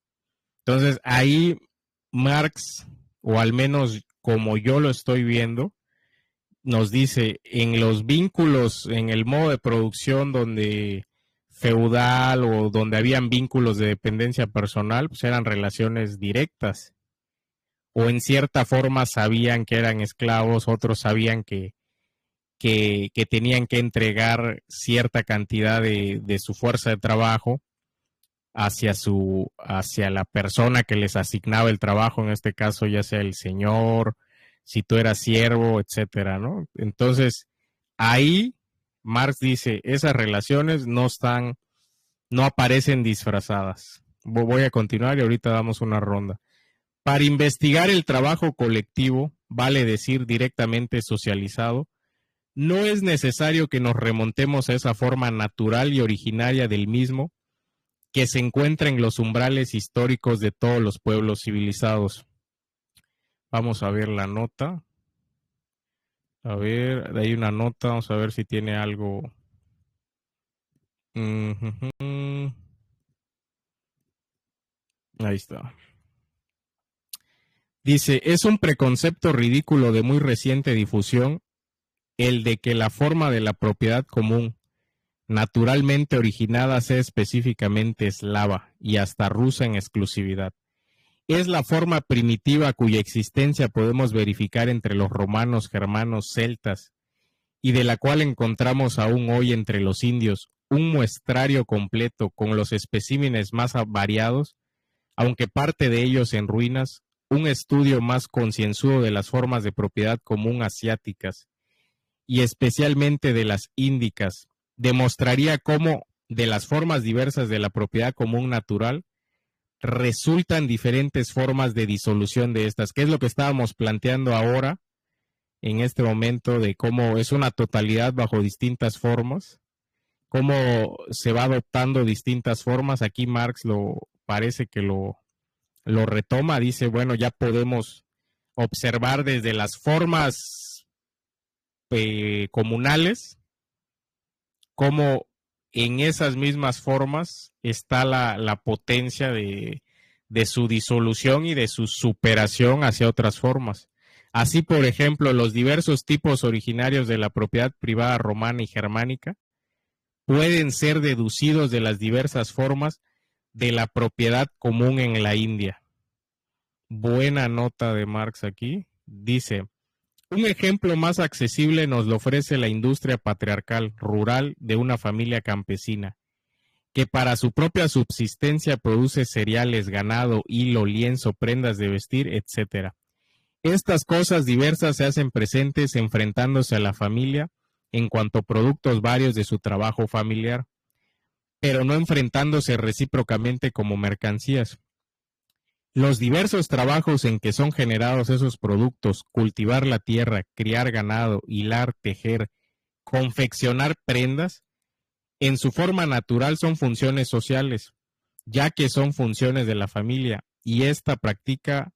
Entonces, ahí Marx, o al menos como yo lo estoy viendo, nos dice, en los vínculos, en el modo de producción donde feudal o donde habían vínculos de dependencia personal, pues eran relaciones directas. O en cierta forma sabían que eran esclavos, otros sabían que que tenían que entregar cierta cantidad de su fuerza de trabajo hacia la persona que les asignaba el trabajo, en este caso ya sea el señor, si tú eras siervo, etcétera, ¿no? Entonces, ahí Marx dice, esas relaciones no aparecen disfrazadas. Voy a continuar y ahorita damos una ronda. Para investigar el trabajo colectivo, vale decir directamente socializado, no es necesario que nos remontemos a esa forma natural y originaria del mismo que se encuentra en los umbrales históricos de todos los pueblos civilizados. Vamos a ver la nota. A ver, hay una nota, vamos a ver si tiene algo. Ahí está. Dice, es un preconcepto ridículo de muy reciente difusión el de que la forma de la propiedad común, naturalmente originada, sea específicamente eslava y hasta rusa en exclusividad. Es la forma primitiva cuya existencia podemos verificar entre los romanos, germanos, celtas, y de la cual encontramos aún hoy entre los indios un muestrario completo con los especímenes más variados, aunque parte de ellos en ruinas, un estudio más concienzudo de las formas de propiedad común asiáticas, y especialmente de las índicas, demostraría cómo de las formas diversas de la propiedad común natural resultan diferentes formas de disolución de estas, que es lo que estábamos planteando ahora en este momento, de cómo es una totalidad bajo distintas formas, cómo se va adoptando distintas formas. Aquí Marx parece que lo retoma, dice, bueno, ya podemos observar desde las formas comunales, como en esas mismas formas está la potencia de su disolución y de su superación hacia otras formas. Así, por ejemplo, los diversos tipos originarios de la propiedad privada romana y germánica pueden ser deducidos de las diversas formas de la propiedad común en la India. Buena nota de Marx aquí. Dice, un ejemplo más accesible nos lo ofrece la industria patriarcal rural de una familia campesina, que para su propia subsistencia produce cereales, ganado, hilo, lienzo, prendas de vestir, etc. Estas cosas diversas se hacen presentes enfrentándose a la familia en cuanto a productos varios de su trabajo familiar, pero no enfrentándose recíprocamente como mercancías. Los diversos trabajos en que son generados esos productos, cultivar la tierra, criar ganado, hilar, tejer, confeccionar prendas, en su forma natural son funciones sociales, ya que son funciones de la familia, y ésta practica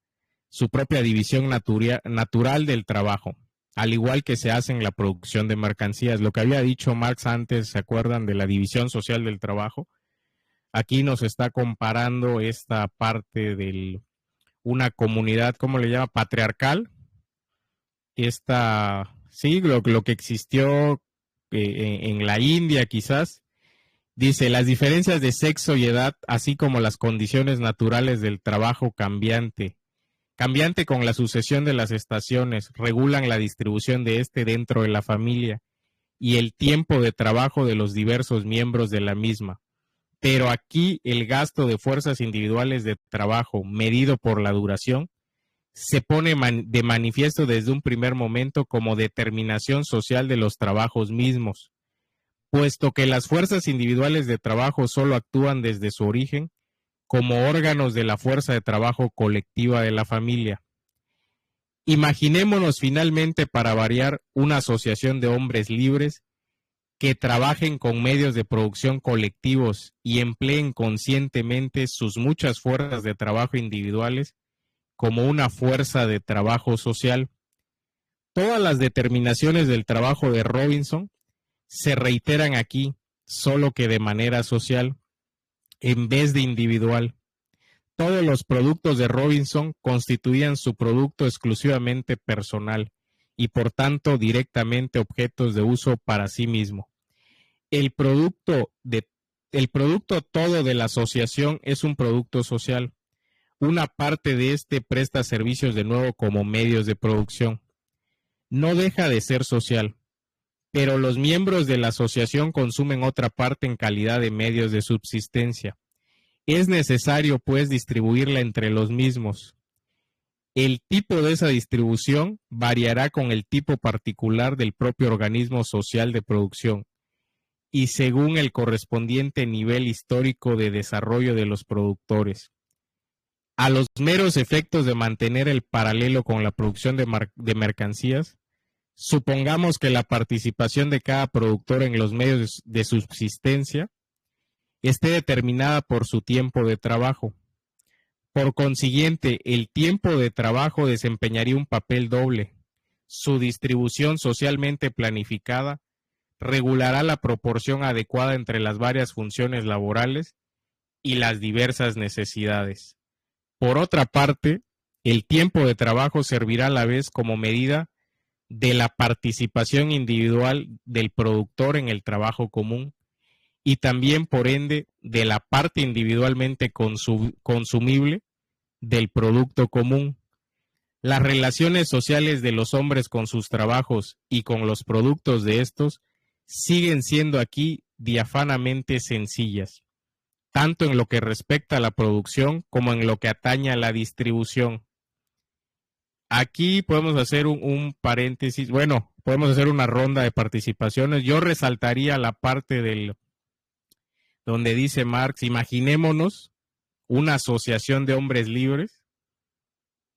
su propia división natural del trabajo, al igual que se hace en la producción de mercancías. Lo que había dicho Marx antes, ¿se acuerdan de la división social del trabajo? Aquí nos está comparando esta parte de una comunidad, ¿cómo le llama? Patriarcal. Sí, lo que existió en la India quizás. Dice, las diferencias de sexo y edad, así como las condiciones naturales del trabajo cambiante con la sucesión de las estaciones, regulan la distribución de este dentro de la familia y el tiempo de trabajo de los diversos miembros de la misma. Pero aquí el gasto de fuerzas individuales de trabajo, medido por la duración, se pone de manifiesto desde un primer momento como determinación social de los trabajos mismos, puesto que las fuerzas individuales de trabajo solo actúan desde su origen como órganos de la fuerza de trabajo colectiva de la familia. Imaginémonos finalmente, para variar, una asociación de hombres libres que trabajen con medios de producción colectivos y empleen conscientemente sus muchas fuerzas de trabajo individuales como una fuerza de trabajo social. Todas las determinaciones del trabajo de Robinson se reiteran aquí, solo que de manera social, en vez de individual. Todos los productos de Robinson constituían su producto exclusivamente personal y por tanto directamente objetos de uso para sí mismo. El producto todo de la asociación es un producto social. Una parte de este presta servicios de nuevo como medios de producción. No deja de ser social, pero los miembros de la asociación consumen otra parte en calidad de medios de subsistencia. Es necesario, pues, distribuirla entre los mismos. El tipo de esa distribución variará con el tipo particular del propio organismo social de producción y según el correspondiente nivel histórico de desarrollo de los productores. A los meros efectos de mantener el paralelo con la producción de mercancías, supongamos que la participación de cada productor en los medios de subsistencia esté determinada por su tiempo de trabajo. Por consiguiente, el tiempo de trabajo desempeñaría un papel doble. Su distribución socialmente planificada regulará la proporción adecuada entre las varias funciones laborales y las diversas necesidades. Por otra parte, el tiempo de trabajo servirá a la vez como medida de la participación individual del productor en el trabajo común y también, por ende, de la parte individualmente consumible del producto común. Las relaciones sociales de los hombres con sus trabajos y con los productos de estos siguen siendo aquí diafanamente sencillas, tanto en lo que respecta a la producción como en lo que atañe a la distribución. Aquí podemos hacer un paréntesis, bueno, podemos hacer una ronda de participaciones. Yo resaltaría la parte donde dice Marx, imaginémonos una asociación de hombres libres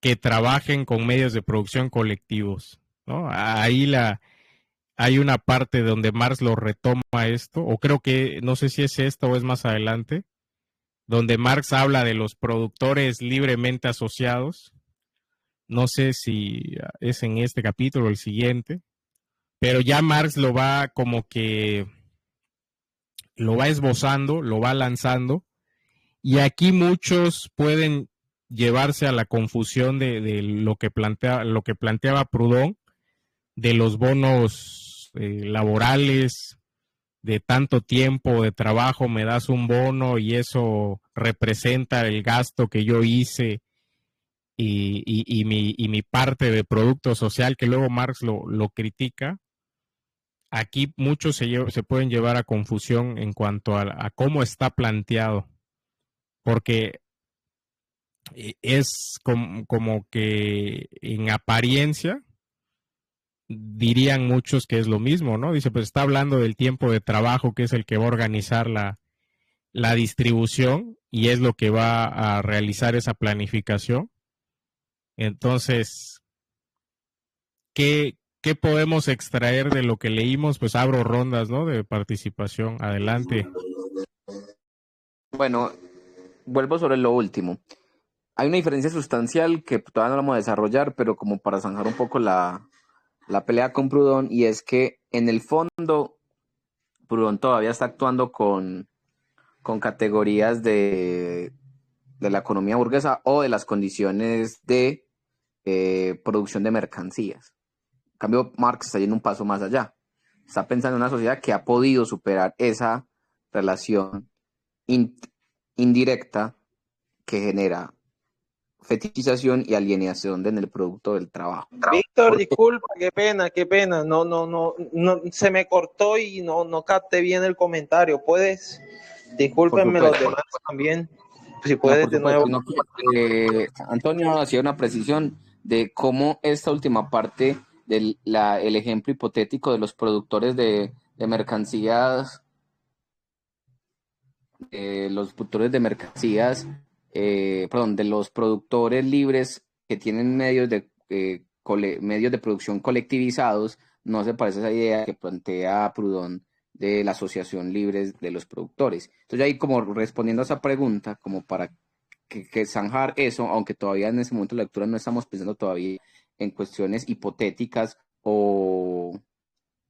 que trabajen con medios de producción colectivos, ¿no? Ahí hay una parte donde Marx lo retoma esto, o creo que, no sé si es esta o es más adelante, donde Marx habla de los productores libremente asociados. No sé si es en este capítulo o el siguiente, pero ya Marx lo va como que lo va esbozando, lo va lanzando, y aquí muchos pueden llevarse a la confusión de lo que planteaba Proudhon, de los bonos laborales, de tanto tiempo de trabajo me das un bono y eso representa el gasto que yo hice y mi parte de producto social, que luego Marx lo critica. Aquí muchos se pueden llevar a confusión en cuanto a cómo está planteado, porque es como que en apariencia dirían muchos que es lo mismo, ¿no? Dice, pues está hablando del tiempo de trabajo, que es el que va a organizar la distribución y es lo que va a realizar esa planificación. Entonces, ¿qué podemos extraer de lo que leímos? Pues abro rondas, ¿no? De participación. Adelante. Bueno, vuelvo sobre lo último. Hay una diferencia sustancial que todavía no la vamos a desarrollar, pero como para zanjar un poco la pelea con Proudhon, y es que en el fondo Proudhon todavía está actuando con categorías de la economía burguesa o de las condiciones de producción de mercancías. En cambio, Marx está yendo un paso más allá. Está pensando en una sociedad que ha podido superar esa relación indirecta que genera fetichización y alienación en el producto del trabajo. Víctor, disculpa, qué pena. No, se me cortó y no capté bien el comentario. ¿Puedes? Discúlpenme los demás también. Si puedes de nuevo. Antonio hacía una precisión de cómo esta última parte del el ejemplo hipotético de los productores de mercancías, de los productores libres que tienen medios de producción colectivizados, no se parece a esa idea que plantea Proudhon de la asociación libre de los productores. Entonces ahí, como respondiendo a esa pregunta, como para que zanjar eso, aunque todavía en ese momento de lectura no estamos pensando todavía en cuestiones hipotéticas o,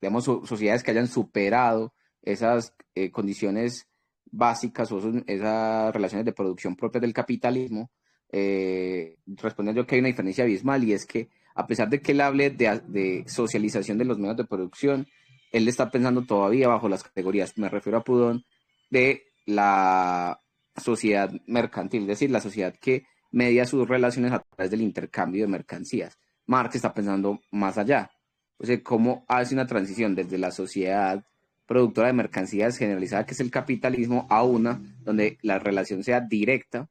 digamos, sociedades que hayan superado esas condiciones básicas o esas relaciones de producción propias del capitalismo, respondiendo que hay una diferencia abismal, y es que a pesar de que él hable de socialización de los medios de producción, él está pensando todavía bajo las categorías, me refiero a Proudhon, de la sociedad mercantil, es decir, la sociedad que media sus relaciones a través del intercambio de mercancías. Marx está pensando más allá. o sea, cómo hace una transición desde la sociedad productora de mercancías generalizada, que es el capitalismo, a una donde la relación sea directa,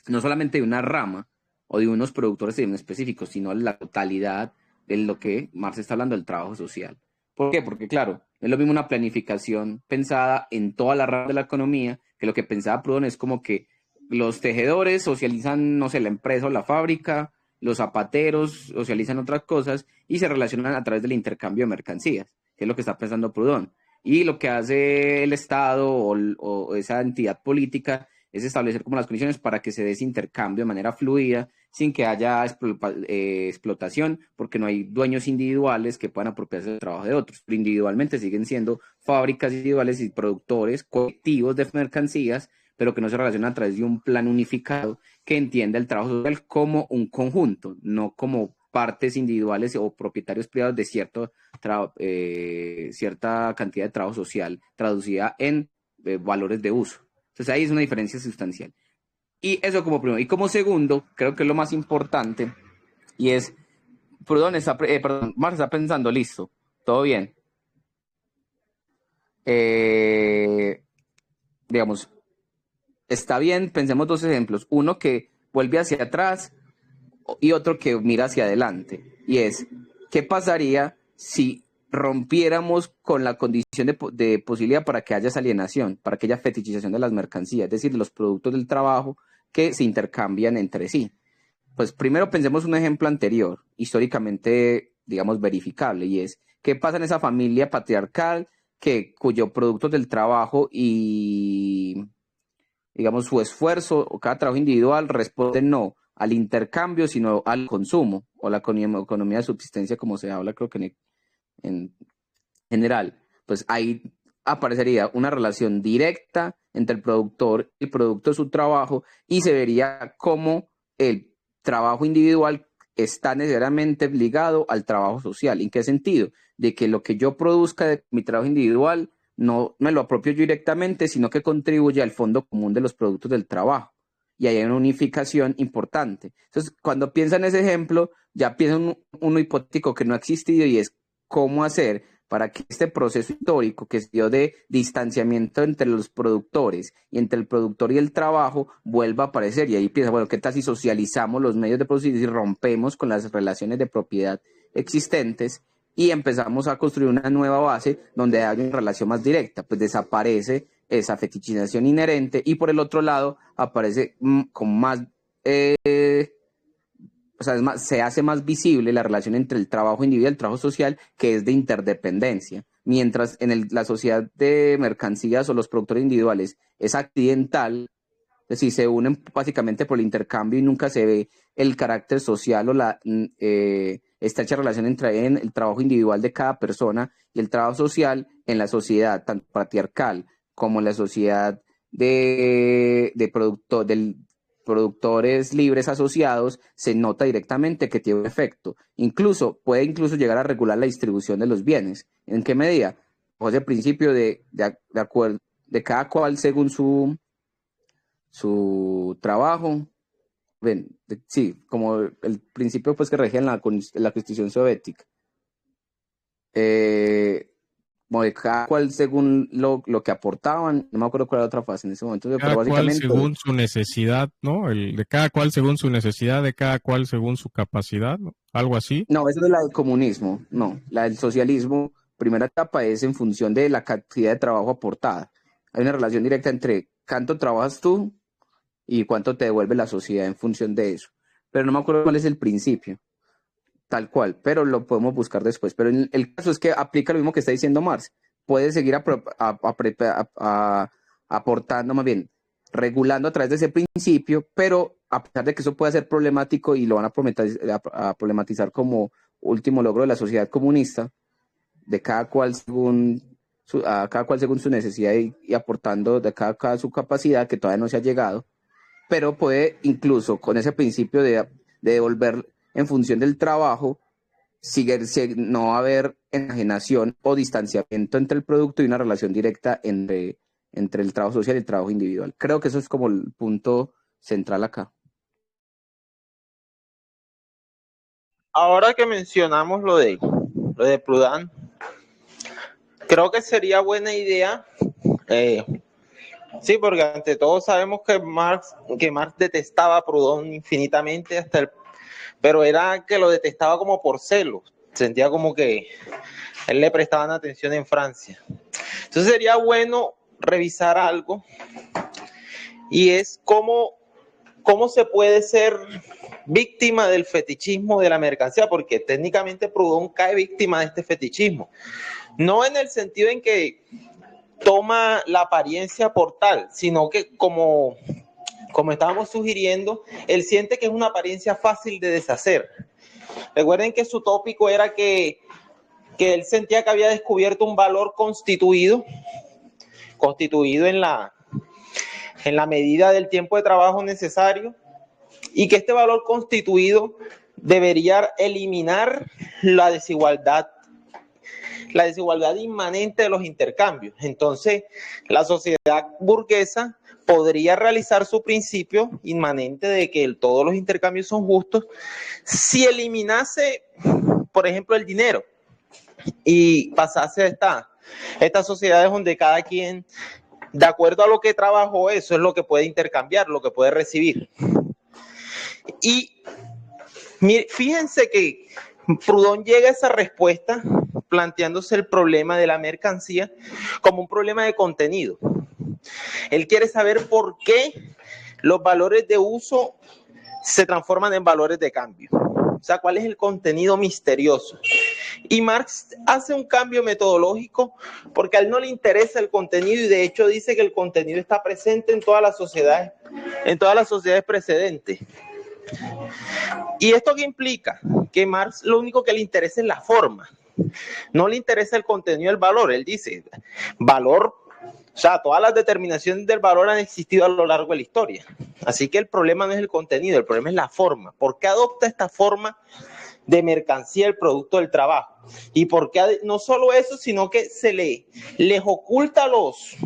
no solamente de una rama o de unos productores en específico, sino la totalidad de lo que Marx está hablando del trabajo social. ¿Por qué? Porque, claro, es lo mismo una planificación pensada en toda la rama de la economía, que lo que pensaba Proudhon es como que los tejedores socializan, no sé, la empresa o la fábrica, los zapateros socializan otras cosas y se relacionan a través del intercambio de mercancías, que es lo que está pensando Proudhon. Y lo que hace el Estado o esa entidad política es establecer como las condiciones para que se dé ese intercambio de manera fluida, sin que haya explotación, porque no hay dueños individuales que puedan apropiarse del trabajo de otros. Pero individualmente siguen siendo fábricas individuales y productores colectivos de mercancías, pero que no se relacionan a través de un plan unificado que entienda el trabajo social como un conjunto, no como partes individuales o propietarios privados de cierta cantidad de trabajo social traducida en valores de uso. Entonces ahí es una diferencia sustancial. Y eso como primero. Y como segundo, creo que es lo más importante, y es, Marx está pensando, listo, todo bien. Digamos, está bien, pensemos dos ejemplos. Uno que vuelve hacia atrás y otro que mira hacia adelante. Y es, ¿qué pasaría si rompiéramos con la condición de posibilidad para que haya esa alienación, para que haya fetichización de las mercancías, es decir, de los productos del trabajo que se intercambian entre sí? Pues primero pensemos un ejemplo anterior, históricamente, digamos, verificable, y es, ¿qué pasa en esa familia patriarcal cuyo producto del trabajo y, digamos, su esfuerzo o cada trabajo individual responde no al intercambio, sino al consumo o la economía de subsistencia, como se habla, creo que en general? Pues ahí aparecería una relación directa entre el productor y el producto de su trabajo, y se vería cómo el trabajo individual está necesariamente ligado al trabajo social. ¿En qué sentido? De que lo que yo produzca de mi trabajo individual no me lo apropio yo directamente, sino que contribuye al fondo común de los productos del trabajo. Y hay una unificación importante. Entonces, cuando piensa en ese ejemplo, ya piensa en uno hipotético que no ha existido, y es cómo hacer para que este proceso histórico que se dio de distanciamiento entre los productores y entre el productor y el trabajo vuelva a aparecer. Y ahí piensa, bueno, ¿qué tal si socializamos los medios de producción y rompemos con las relaciones de propiedad existentes y empezamos a construir una nueva base donde haya una relación más directa? Pues desaparece esa fetichización inherente y por el otro lado aparece con más... o sea, se hace más visible la relación entre el trabajo individual y el trabajo social, que es de interdependencia. Mientras en la sociedad de mercancías o los productores individuales es accidental, es decir, se unen básicamente por el intercambio y nunca se ve el carácter social o la estrecha relación entre el trabajo individual de cada persona y el trabajo social en la sociedad, tanto patriarcal como en la sociedad del productores libres asociados, se nota directamente que tiene un efecto. Puede llegar a regular la distribución de los bienes. ¿En qué medida? Pues el principio de acuerdo de cada cual según su trabajo. Sí, como el principio pues que regía en la Constitución soviética. Como de cada cual según lo que aportaban, no me acuerdo cuál era la otra fase en ese momento, Cada pero básicamente... cual según su necesidad, ¿no? De cada cual según su necesidad, de cada cual según su capacidad, ¿no? Algo así. No, esa es la del comunismo, no. La del socialismo, primera etapa, es en función de la cantidad de trabajo aportada. Hay una relación directa entre cuánto trabajas tú y cuánto te devuelve la sociedad en función de eso. Pero no me acuerdo cuál es el principio, tal cual, pero lo podemos buscar después. Pero el caso es que aplica lo mismo que está diciendo Marx. Puede seguir aportando, más bien, regulando a través de ese principio, pero a pesar de que eso puede ser problemático y lo van a problematizar como último logro de la sociedad comunista, de cada cual según su necesidad y aportando de cada su capacidad, que todavía no se ha llegado, pero puede incluso con ese principio de devolver en función del trabajo, no haber enajenación o distanciamiento entre el producto y una relación directa entre el trabajo social y el trabajo individual. Creo que eso es como el punto central acá. Ahora que mencionamos lo lo de Proudhon. Creo que sería buena idea. Sí, porque ante todo sabemos que Marx detestaba a Proudhon infinitamente, pero era que lo detestaba como por celos. Sentía como que él le prestaban atención en Francia. Entonces sería bueno revisar algo, y es cómo se puede ser víctima del fetichismo de la mercancía, porque técnicamente Proudhon cae víctima de este fetichismo. No en el sentido en que toma la apariencia por tal, sino que como estábamos sugiriendo, él siente que es una apariencia fácil de deshacer. Recuerden que su tópico era que él sentía que había descubierto un valor constituido en la medida del tiempo de trabajo necesario, y que este valor constituido debería eliminar la desigualdad inmanente de los intercambios. Entonces, la sociedad burguesa podría realizar su principio inmanente de que todos los intercambios son justos si eliminase, por ejemplo, el dinero y pasase a estas sociedades donde cada quien, de acuerdo a lo que trabajó, eso es lo que puede intercambiar, lo que puede recibir. Y fíjense que Proudhon llega a esa respuesta planteándose el problema de la mercancía como un problema de contenido. Él quiere saber por qué los valores de uso se transforman en valores de cambio. O sea, ¿cuál es el contenido misterioso? Y Marx hace un cambio metodológico porque a él no le interesa el contenido, y de hecho dice que el contenido está presente en todas las sociedades precedentes. ¿Y esto qué implica? Que Marx lo único que le interesa es la forma. No le interesa el contenido del valor. Él dice, valor, o sea, todas las determinaciones del valor han existido a lo largo de la historia. Así que el problema no es el contenido, el problema es la forma. ¿Por qué adopta esta forma de mercancía el producto del trabajo? Y por qué no solo eso, sino que les oculta a los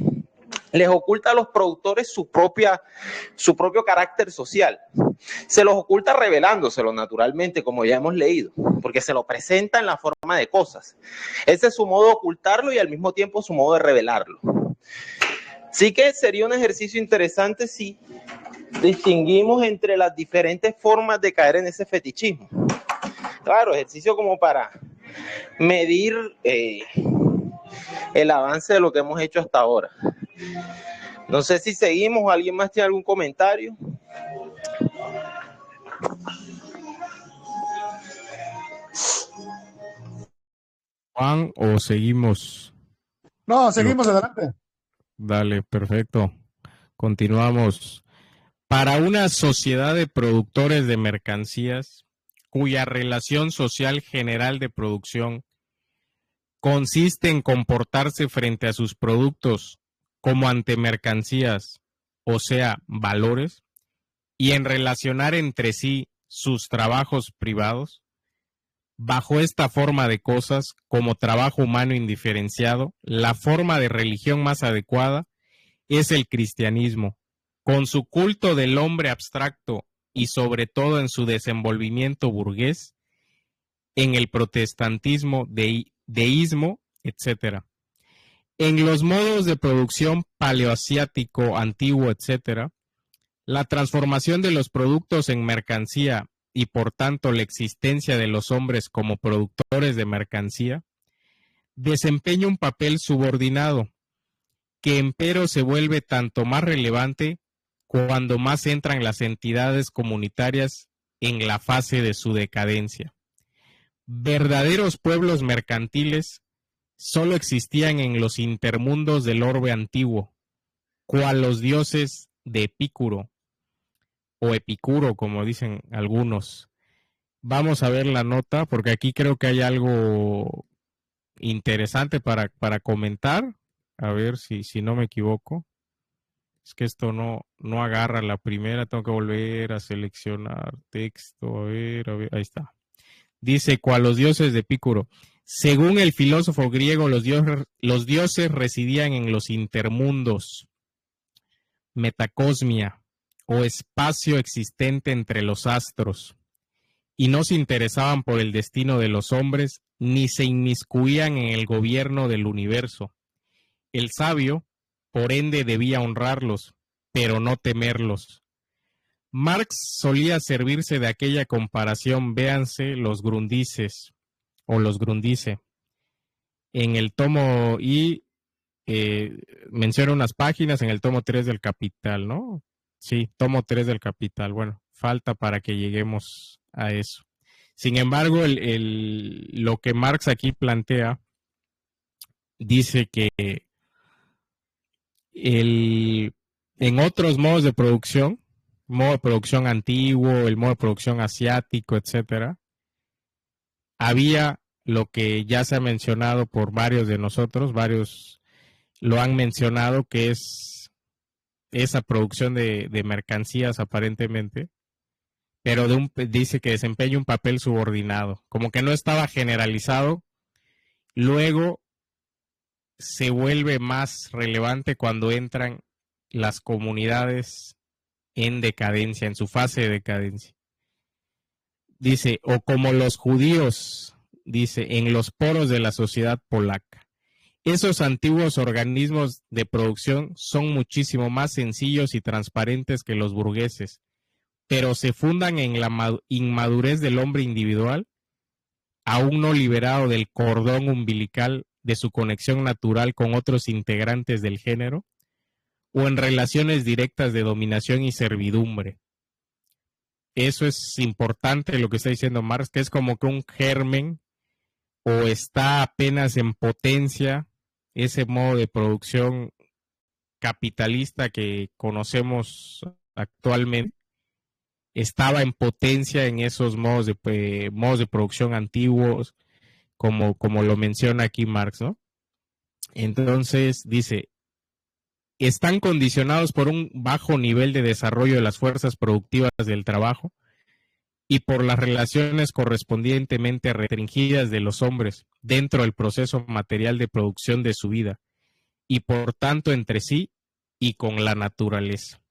productores su propio carácter social. Se los oculta revelándoselo naturalmente, como ya hemos leído, porque se lo presenta en la forma de cosas. Ese es su modo de ocultarlo y al mismo tiempo su modo de revelarlo. Sí que sería un ejercicio interesante si distinguimos entre las diferentes formas de caer en ese fetichismo. Claro, ejercicio como para medir el avance de lo que hemos hecho hasta ahora. No sé si seguimos, ¿alguien más tiene algún comentario? Juan, ¿o seguimos? No, seguimos adelante. Dale, perfecto. Continuamos. Para una sociedad de productores de mercancías, cuya relación social general de producción consiste en comportarse frente a sus productos como ante mercancías, o sea, valores, y en relacionar entre sí sus trabajos privados, bajo esta forma de cosas, como trabajo humano indiferenciado, la forma de religión más adecuada es el cristianismo, con su culto del hombre abstracto y sobre todo en su desenvolvimiento burgués, en el protestantismo, deísmo, etc. En los modos de producción paleoasiático, antiguo, etc., la transformación de los productos en mercancía y por tanto la existencia de los hombres como productores de mercancía desempeña un papel subordinado, que empero se vuelve tanto más relevante cuando más entran las entidades comunitarias en la fase de su decadencia. Verdaderos pueblos mercantiles solo existían en los intermundos del orbe antiguo, cual los dioses de Epicuro, o Epicuro, como dicen algunos. Vamos a ver la nota, porque aquí creo que hay algo interesante para comentar. A ver si no me equivoco. Es que esto no agarra la primera, tengo que volver a seleccionar texto, a ver, ahí está. Dice, cual los dioses de Epicuro. Según el filósofo griego, los dioses residían en los intermundos, metacosmia, o espacio existente entre los astros, y no se interesaban por el destino de los hombres, ni se inmiscuían en el gobierno del universo. El sabio, por ende, debía honrarlos, pero no temerlos. Marx solía servirse de aquella comparación, véanse los Grundises o los Grundise. En el tomo I menciona unas páginas en el tomo 3 del Capital, ¿no? Sí, tomo 3 del Capital. Bueno, falta para que lleguemos a eso. Sin embargo, lo que Marx aquí plantea dice que en otros modos de producción, modo de producción antiguo, el modo de producción asiático, etcétera, había lo que ya se ha mencionado por varios de nosotros, varios lo han mencionado, que es esa producción de mercancías aparentemente, pero dice que desempeña un papel subordinado, como que no estaba generalizado. Luego se vuelve más relevante cuando entran las comunidades en decadencia, en su fase de decadencia. Dice, o como los judíos, dice, en los poros de la sociedad polaca. Esos antiguos organismos de producción son muchísimo más sencillos y transparentes que los burgueses, pero se fundan en la inmadurez del hombre individual, aún no liberado del cordón umbilical de su conexión natural con otros integrantes del género, o en relaciones directas de dominación y servidumbre. Eso es importante lo que está diciendo Marx, que es como que un germen o está apenas en potencia ese modo de producción capitalista que conocemos actualmente. Estaba en potencia en esos modos de producción antiguos, como lo menciona aquí Marx, ¿no? Entonces dice, están condicionados por un bajo nivel de desarrollo de las fuerzas productivas del trabajo y por las relaciones correspondientemente restringidas de los hombres dentro del proceso material de producción de su vida, y por tanto entre sí y con la naturaleza.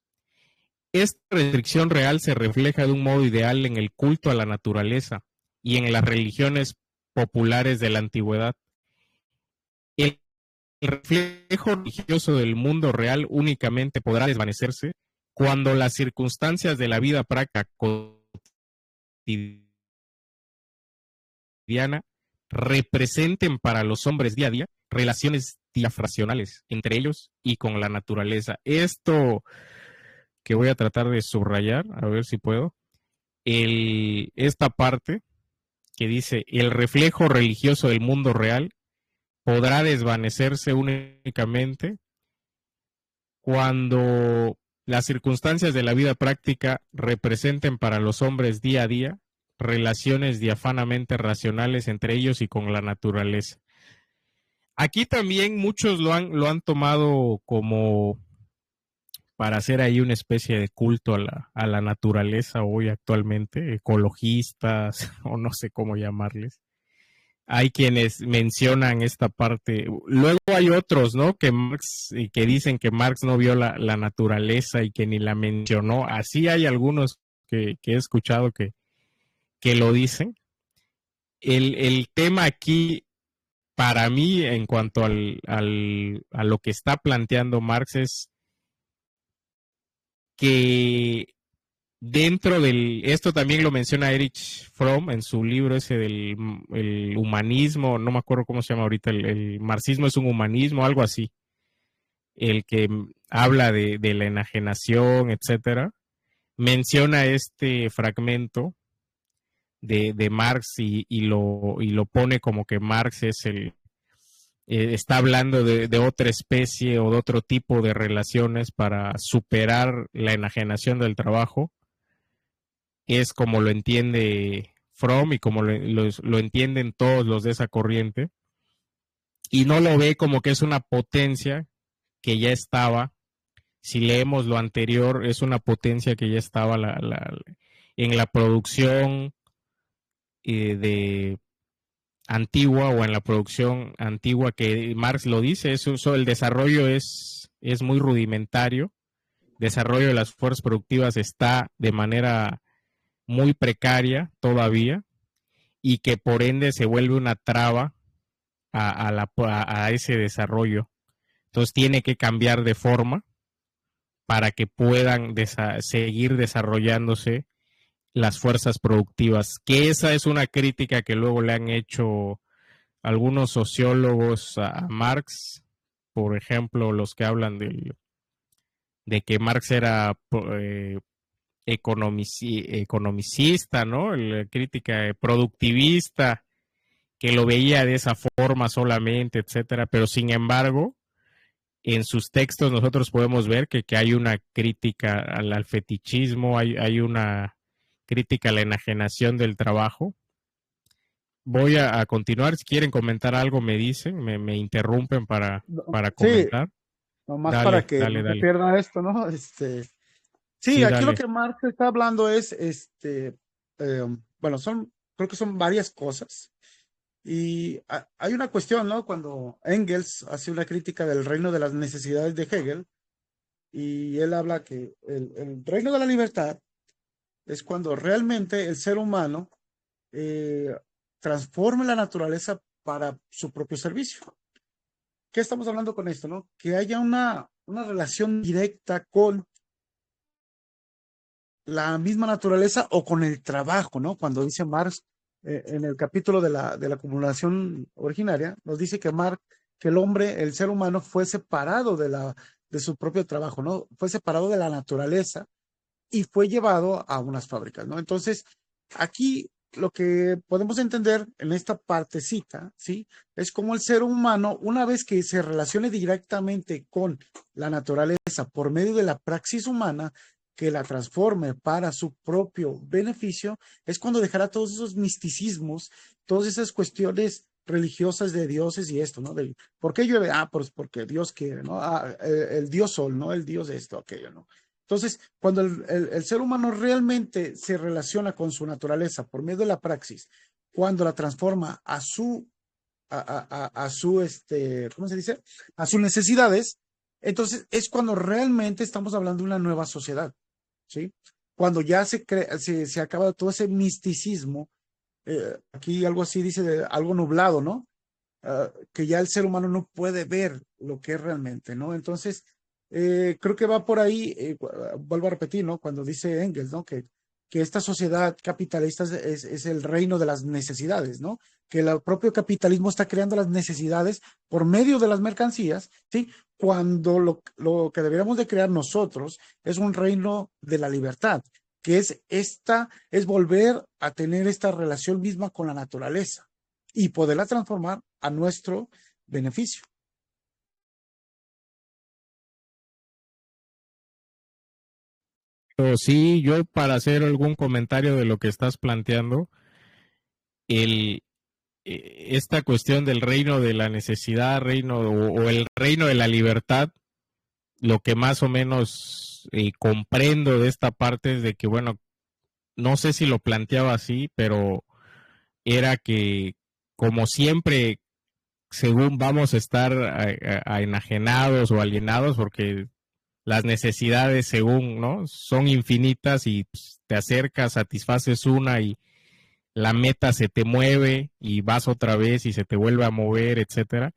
Esta restricción real se refleja de un modo ideal en el culto a la naturaleza y en las religiones populares de la antigüedad. El reflejo religioso del mundo real únicamente podrá desvanecerse cuando las circunstancias de la vida práctica cotidiana representen para los hombres día a día relaciones diafracionales entre ellos y con la naturaleza. Esto que voy a tratar de subrayar, a ver si puedo, esta parte que dice, el reflejo religioso del mundo real podrá desvanecerse únicamente cuando las circunstancias de la vida práctica representen para los hombres día a día relaciones diafanamente racionales entre ellos y con la naturaleza. Aquí también muchos lo han tomado como para hacer ahí una especie de culto a la naturaleza hoy actualmente, ecologistas o no sé cómo llamarles. Hay quienes mencionan esta parte. Luego hay otros, ¿no? Que dicen que Marx no vio la naturaleza y que ni la mencionó. Así hay algunos que he escuchado que lo dicen. El tema aquí, para mí, en cuanto a lo que está planteando Marx, es que dentro esto también lo menciona Erich Fromm en su libro ese del el humanismo, no me acuerdo cómo se llama ahorita, el marxismo es un humanismo, algo así, el que habla de la enajenación, etcétera, menciona este fragmento de Marx y lo pone como que Marx es está hablando de otra especie o de otro tipo de relaciones para superar la enajenación del trabajo. Es como lo entiende Fromm y como lo entienden todos los de esa corriente. Y no lo ve como que es una potencia que ya estaba. Si leemos lo anterior, es una potencia que ya estaba en la producción de antigua o en la producción antigua, que Marx lo dice, el desarrollo es muy rudimentario, desarrollo de las fuerzas productivas está de manera muy precaria todavía, y que por ende se vuelve una traba a ese desarrollo. Entonces tiene que cambiar de forma para que puedan seguir desarrollándose las fuerzas productivas, que esa es una crítica que luego le han hecho algunos sociólogos a Marx, por ejemplo, los que hablan de que Marx era economicista, ¿no? La crítica productivista, que lo veía de esa forma solamente, etcétera, pero sin embargo, en sus textos nosotros podemos ver que hay una crítica al fetichismo, hay una crítica a la enajenación del trabajo. Voy a continuar, si quieren comentar algo me dicen, me interrumpen para Sí, comentar. nomás Dale, para que dale, no se dale. pierda esto, ¿no? Sí, Sí, aquí lo dale. que Marx está hablando es, bueno, creo que son varias cosas. Y hay una cuestión, ¿no? Cuando Engels hace una crítica del reino de las necesidades de Hegel, y él habla que el reino de la libertad es cuando realmente el ser humano eh, transforma la naturaleza para su propio servicio. ¿Qué estamos hablando con esto, no? Que haya una relación directa con la misma naturaleza o con el trabajo, ¿no? Cuando dice Marx en el capítulo de la acumulación originaria, nos dice que el hombre, el ser humano, fue separado de su propio trabajo, ¿no? Fue separado de la naturaleza y fue llevado a unas fábricas, ¿no? Entonces, aquí lo que podemos entender en esta partecita, ¿sí? Es como el ser humano, una vez que se relacione directamente con la naturaleza por medio de la praxis humana, que la transforme para su propio beneficio, es cuando dejará todos esos misticismos, todas esas cuestiones religiosas de dioses y esto, ¿no? ¿Por qué llueve? Pues porque Dios quiere, ¿no? El Dios Sol, ¿no? El Dios esto, aquello, ¿no? Entonces, cuando el ser humano realmente se relaciona con su naturaleza por medio de la praxis, cuando la transforma a su, ¿cómo se dice? A sus necesidades, entonces es cuando realmente estamos hablando de una nueva sociedad, ¿sí? Cuando ya se acaba todo ese misticismo, aquí algo así dice, algo nublado, ¿no? Que ya el ser humano no puede ver lo que es realmente, ¿no? Entonces, creo que va por ahí, vuelvo a repetir, ¿no? Cuando dice Engels, ¿no? Que esta sociedad capitalista es el reino de las necesidades, ¿no? Que el propio capitalismo está creando las necesidades por medio de las mercancías, ¿sí? Cuando lo que deberíamos de crear nosotros es un reino de la libertad, que es volver a tener esta relación misma con la naturaleza y poderla transformar a nuestro beneficio. Pero sí, yo para hacer algún comentario de lo que estás planteando, el, esta cuestión del reino de la necesidad, reino o el reino de la libertad, lo que más o menos comprendo de esta parte es de que, bueno, no sé si lo planteaba así, pero era que como siempre, según vamos a estar enajenados o alienados, porque las necesidades, según, ¿no? Son infinitas y pues, te acercas, satisfaces una y la meta se te mueve y vas otra vez y se te vuelve a mover, etcétera.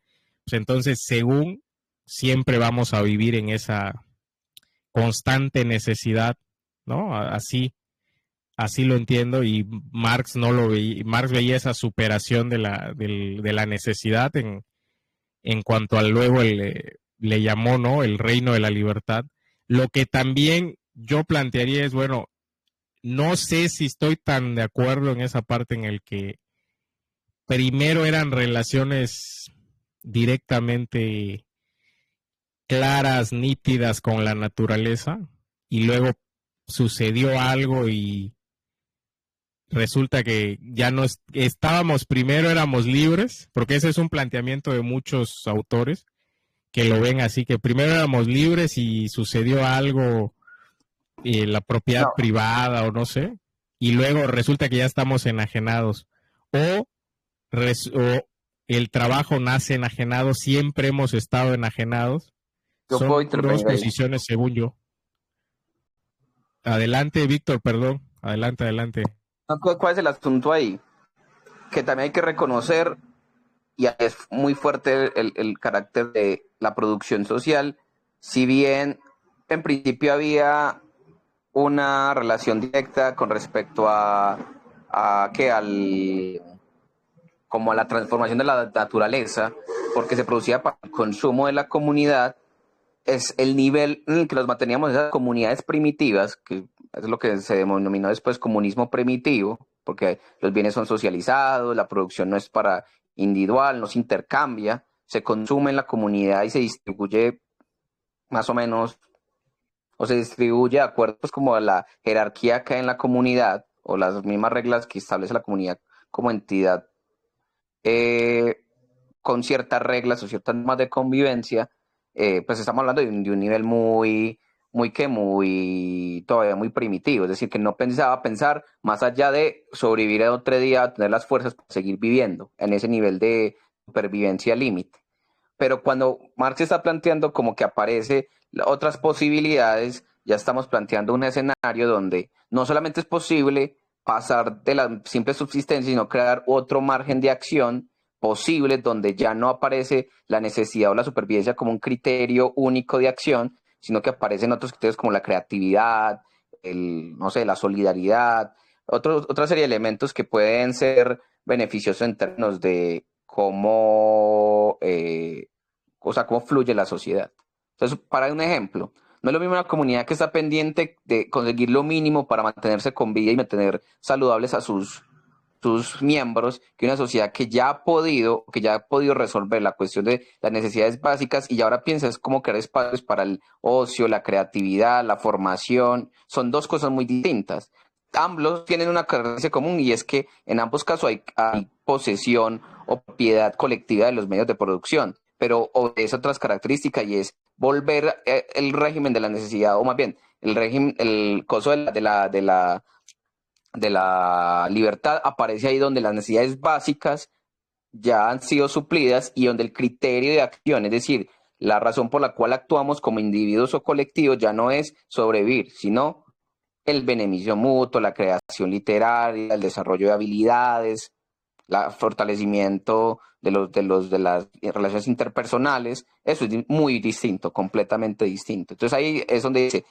Pues entonces, según, siempre vamos a vivir en esa constante necesidad, ¿no? Así lo entiendo y Marx no lo veía, Marx veía esa superación de la necesidad en cuanto al luego le llamó, ¿no? El reino de la libertad. Lo que también yo plantearía es, bueno, no sé si estoy tan de acuerdo en esa parte en el que primero eran relaciones directamente claras, nítidas con la naturaleza y luego sucedió algo y resulta que ya no estábamos, primero éramos libres, porque ese es un planteamiento de muchos autores que lo ven así, que primero éramos libres y sucedió algo, la propiedad No, privada o no sé, y luego resulta que ya estamos enajenados. O, o el trabajo nace enajenado, siempre hemos estado enajenados. yo puedo Son dos intervenir ahí. posiciones según yo. Adelante, Víctor, perdón. Adelante, adelante. ¿Cuál es el asunto ahí? que también hay que reconocer, y es muy fuerte el carácter de la producción social, si bien en principio había una relación directa con respecto como a la transformación de la naturaleza, porque se producía para el consumo de la comunidad, es el nivel en el que nos manteníamos esas comunidades primitivas, que es lo que se denominó después comunismo primitivo, porque los bienes son socializados, la producción no es para individual, no se intercambia, se consume en la comunidad y se distribuye más o menos, o se distribuye de acuerdo pues como a la jerarquía que hay en la comunidad, o las mismas reglas que establece la comunidad como entidad, eh, con ciertas reglas o ciertas normas de convivencia, pues estamos hablando de un nivel todavía muy primitivo, es decir, que no pensaba pensar más allá de sobrevivir a otro día, tener las fuerzas para seguir viviendo en ese nivel de supervivencia límite. Pero cuando Marx está planteando como que aparece otras posibilidades, ya estamos planteando un escenario donde no solamente es posible pasar de la simple subsistencia, sino crear otro margen de acción posible donde ya no aparece la necesidad o la supervivencia como un criterio único de acción, sino que aparecen otros criterios como la creatividad, no sé, la solidaridad, otra serie de elementos que pueden ser beneficiosos en términos de cómo fluye la sociedad. Entonces, para un ejemplo, no es lo mismo una comunidad que está pendiente de conseguir lo mínimo para mantenerse con vida y mantener saludables a sus miembros, que una sociedad que ya ha podido resolver la cuestión de las necesidades básicas y ahora piensa es cómo crear espacios para el ocio, la creatividad, la formación. Son dos cosas muy distintas. Ambos tienen una característica común y es que en ambos casos hay posesión o propiedad colectiva de los medios de producción, pero obedece otras características y es volver el régimen de la necesidad, o más bien el coso de la libertad aparece ahí donde las necesidades básicas ya han sido suplidas y donde el criterio de acción, es decir, la razón por la cual actuamos como individuos o colectivos ya no es sobrevivir, sino el beneficio mutuo, la creación literaria, el desarrollo de habilidades, el fortalecimiento de las relaciones interpersonales. Eso es muy distinto, completamente distinto. Entonces ahí es donde dice,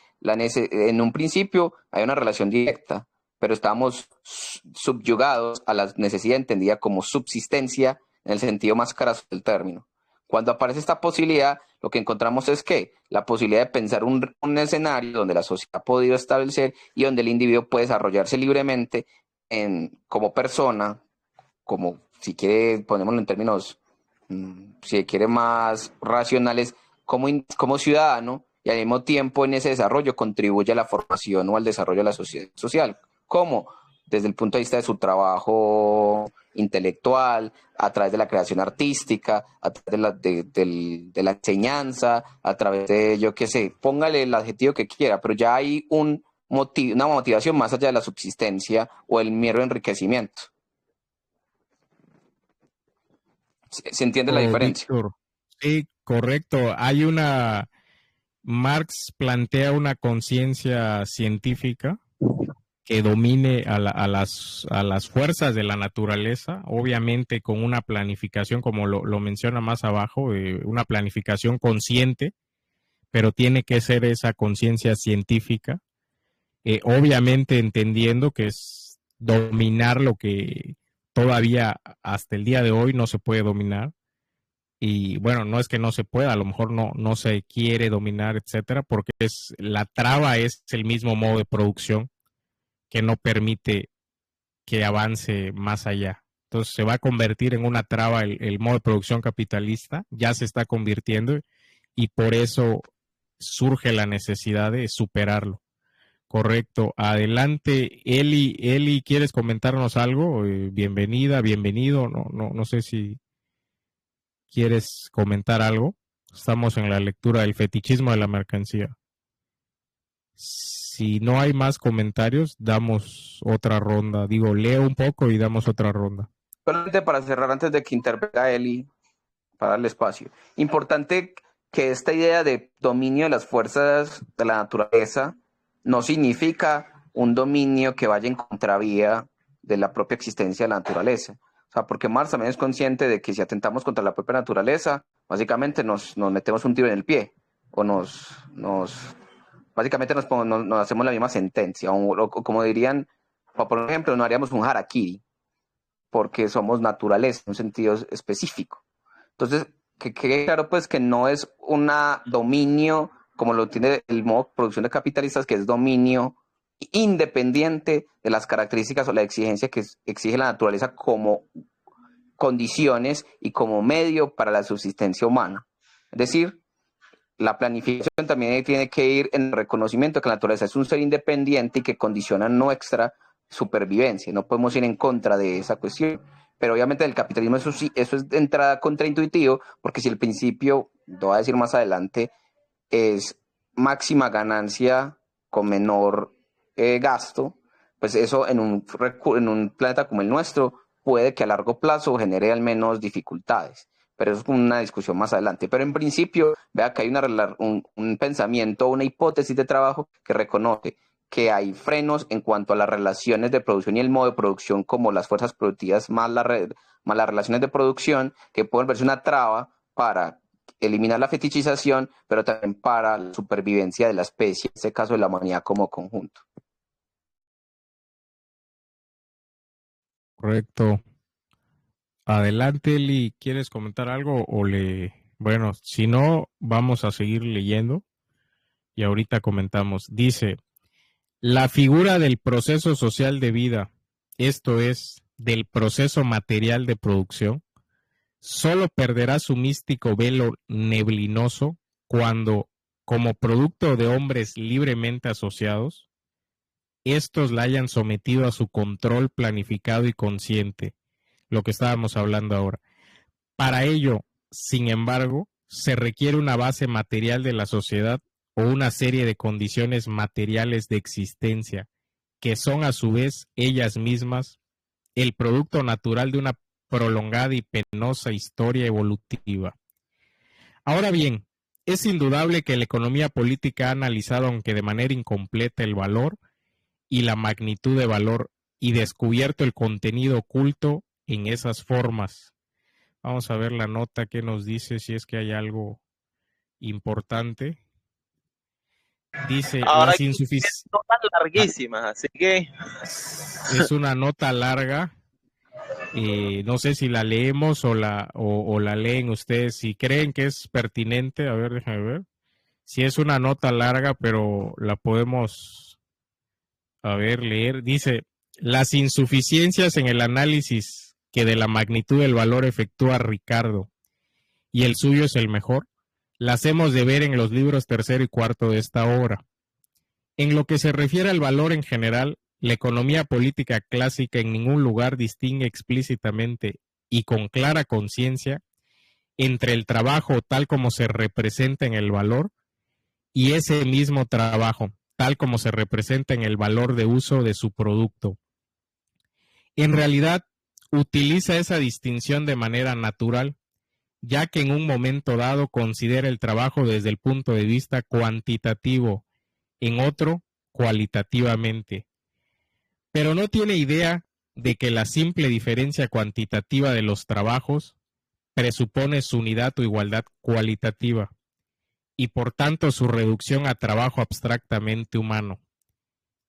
en un principio hay una relación directa, pero estamos subyugados a la necesidad entendida como subsistencia en el sentido más craso del término. Cuando aparece esta posibilidad, lo que encontramos es que la posibilidad de pensar un escenario donde la sociedad ha podido establecer y donde el individuo puede desarrollarse libremente como persona, como si quiere, ponémoslo en términos, si quiere más racionales, como ciudadano, y al mismo tiempo en ese desarrollo contribuye a la formación o al desarrollo de la sociedad social. ¿Cómo? Desde el punto de vista de su trabajo intelectual, a través de la creación artística, a través de la enseñanza, a través de, yo qué sé, póngale el adjetivo que quiera, pero ya hay una motivación más allá de la subsistencia o el mero enriquecimiento. ¿Se entiende la diferencia? Víctor, sí, correcto. Marx plantea una conciencia científica que domine a las fuerzas de la naturaleza, obviamente con una planificación, como lo menciona más abajo, una planificación consciente, pero tiene que ser esa conciencia científica, obviamente entendiendo que es dominar lo que todavía hasta el día de hoy no se puede dominar. Y bueno, no es que no se pueda, a lo mejor no se quiere dominar, etcétera, porque la traba es el mismo modo de producción que no permite que avance más allá. Entonces se va a convertir en una traba el modo de producción capitalista, ya se está convirtiendo y por eso surge la necesidad de superarlo. Correcto. Adelante, Eli. Eli, ¿quieres comentarnos algo? Bienvenida, bienvenido. No sé si quieres comentar algo. Estamos en la lectura del fetichismo de la mercancía. Si no hay más comentarios, damos otra ronda. Leo un poco y damos otra ronda. Solamente para cerrar, antes de que intervenga Eli, para darle espacio. Importante que esta idea de dominio de las fuerzas de la naturaleza no significa un dominio que vaya en contravía de la propia existencia de la naturaleza. O sea, porque Marx también es consciente de que si atentamos contra la propia naturaleza, básicamente nos metemos un tiro en el pie, o básicamente nos hacemos la misma sentencia, o como dirían, por ejemplo, no haríamos un harakiri, porque somos naturaleza en un sentido específico. Entonces, que quede claro pues que no es un dominio como lo tiene el modo de producción de capitalistas, que es dominio independiente de las características o la exigencia que exige la naturaleza como condiciones y como medio para la subsistencia humana. Es decir, la planificación también tiene que ir en el reconocimiento de que la naturaleza es un ser independiente y que condiciona nuestra supervivencia. No podemos ir en contra de esa cuestión. Pero obviamente el capitalismo eso es de entrada contraintuitivo, porque si el principio, lo voy a decir más adelante, es máxima ganancia con menor gasto, pues eso en un planeta como el nuestro puede que a largo plazo genere al menos dificultades. Pero eso es una discusión más adelante. Pero en principio, vea que hay un pensamiento, una hipótesis de trabajo que reconoce que hay frenos en cuanto a las relaciones de producción y el modo de producción, como las fuerzas productivas más las relaciones de producción, que pueden verse una traba para eliminar la fetichización, pero también para la supervivencia de la especie, en este caso de la humanidad como conjunto. Correcto. Adelante, Eli, ¿quieres comentar algo Bueno, si no, vamos a seguir leyendo y ahorita comentamos. Dice, la figura del proceso social de vida, esto es, del proceso material de producción, solo perderá su místico velo neblinoso cuando, como producto de hombres libremente asociados, estos la hayan sometido a su control planificado y consciente, lo que estábamos hablando ahora. Para ello, sin embargo, se requiere una base material de la sociedad o una serie de condiciones materiales de existencia, que son a su vez ellas mismas el producto natural de una prolongada y penosa historia evolutiva. Ahora bien, es indudable que la economía política ha analizado, aunque de manera incompleta, el valor y la magnitud de valor y descubierto el contenido oculto en esas formas. Vamos a ver la nota que nos dice si es que hay algo importante. Dice Ahora las hay insuficiencias. notas larguísimas, así que Es una nota larga. No sé si la leemos o la leen ustedes. Si creen que es pertinente, a ver, déjame ver. Si es una nota larga, pero la podemos, a ver, leer. Dice, las insuficiencias en el análisis que de la magnitud del valor efectúa Ricardo, y el suyo es el mejor, las hemos de ver en los libros tercero y cuarto de esta obra. En lo que se refiere al valor en general, la economía política clásica en ningún lugar distingue explícitamente y con clara conciencia entre el trabajo tal como se representa en el valor y ese mismo trabajo tal como se representa en el valor de uso de su producto. En realidad, utiliza esa distinción de manera natural, ya que en un momento dado considera el trabajo desde el punto de vista cuantitativo, en otro cualitativamente. Pero no tiene idea de que la simple diferencia cuantitativa de los trabajos presupone su unidad o igualdad cualitativa y por tanto su reducción a trabajo abstractamente humano.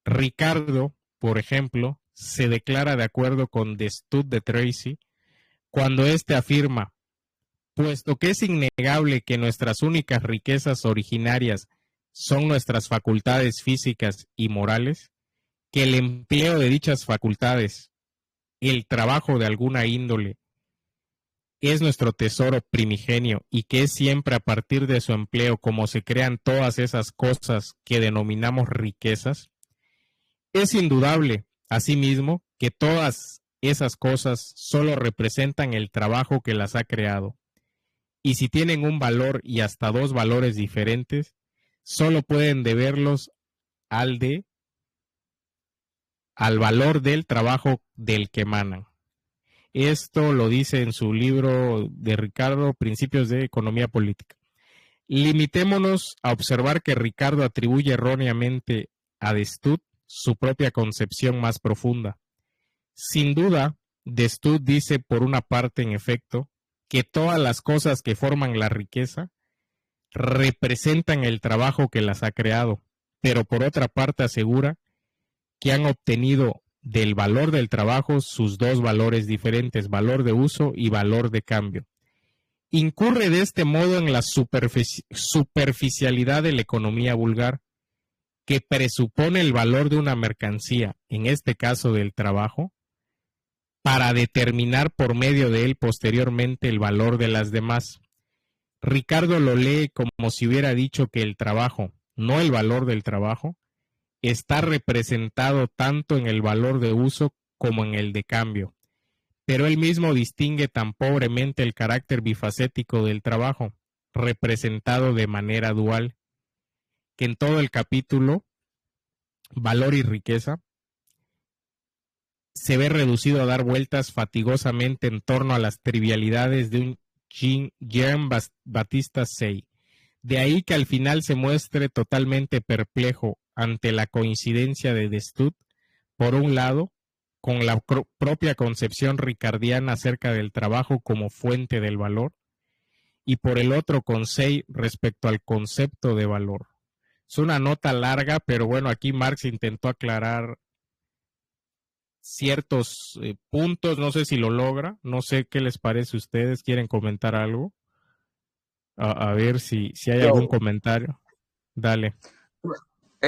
Ricardo, por ejemplo, se declara de acuerdo con The Stud de Tracy cuando éste afirma: puesto que es innegable que nuestras únicas riquezas originarias son nuestras facultades físicas y morales, que el empleo de dichas facultades, el trabajo de alguna índole, es nuestro tesoro primigenio y que es siempre a partir de su empleo como se crean todas esas cosas que denominamos riquezas, es indudable, asimismo, que todas esas cosas solo representan el trabajo que las ha creado. Y si tienen un valor y hasta dos valores diferentes, solo pueden deberlos al valor del trabajo del que emanan. Esto lo dice en su libro de Ricardo, Principios de Economía Política. Limitémonos a observar que Ricardo atribuye erróneamente a De Stud su propia concepción más profunda. Sin duda, de Stud dice, por una parte, en efecto, que todas las cosas que forman la riqueza representan el trabajo que las ha creado, pero por otra parte asegura que han obtenido del valor del trabajo sus dos valores diferentes, valor de uso y valor de cambio. Incurre de este modo en la superficialidad de la economía vulgar, que presupone el valor de una mercancía, en este caso del trabajo, para determinar por medio de él posteriormente el valor de las demás. Ricardo lo lee como si hubiera dicho que el trabajo, no el valor del trabajo, está representado tanto en el valor de uso como en el de cambio, pero él mismo distingue tan pobremente el carácter bifacético del trabajo, representado de manera dual, que en todo el capítulo Valor y Riqueza se ve reducido a dar vueltas fatigosamente en torno a las trivialidades de un Jean-Baptiste Say. De ahí que al final se muestre totalmente perplejo ante la coincidencia de Stud, por un lado, con la propia concepción ricardiana acerca del trabajo como fuente del valor, y por el otro con Say respecto al concepto de valor. Es una nota larga, pero bueno, aquí Marx intentó aclarar ciertos puntos, no sé si lo logra, no sé qué les parece a ustedes, ¿quieren comentar algo? A ver si hay algún comentario. Dale.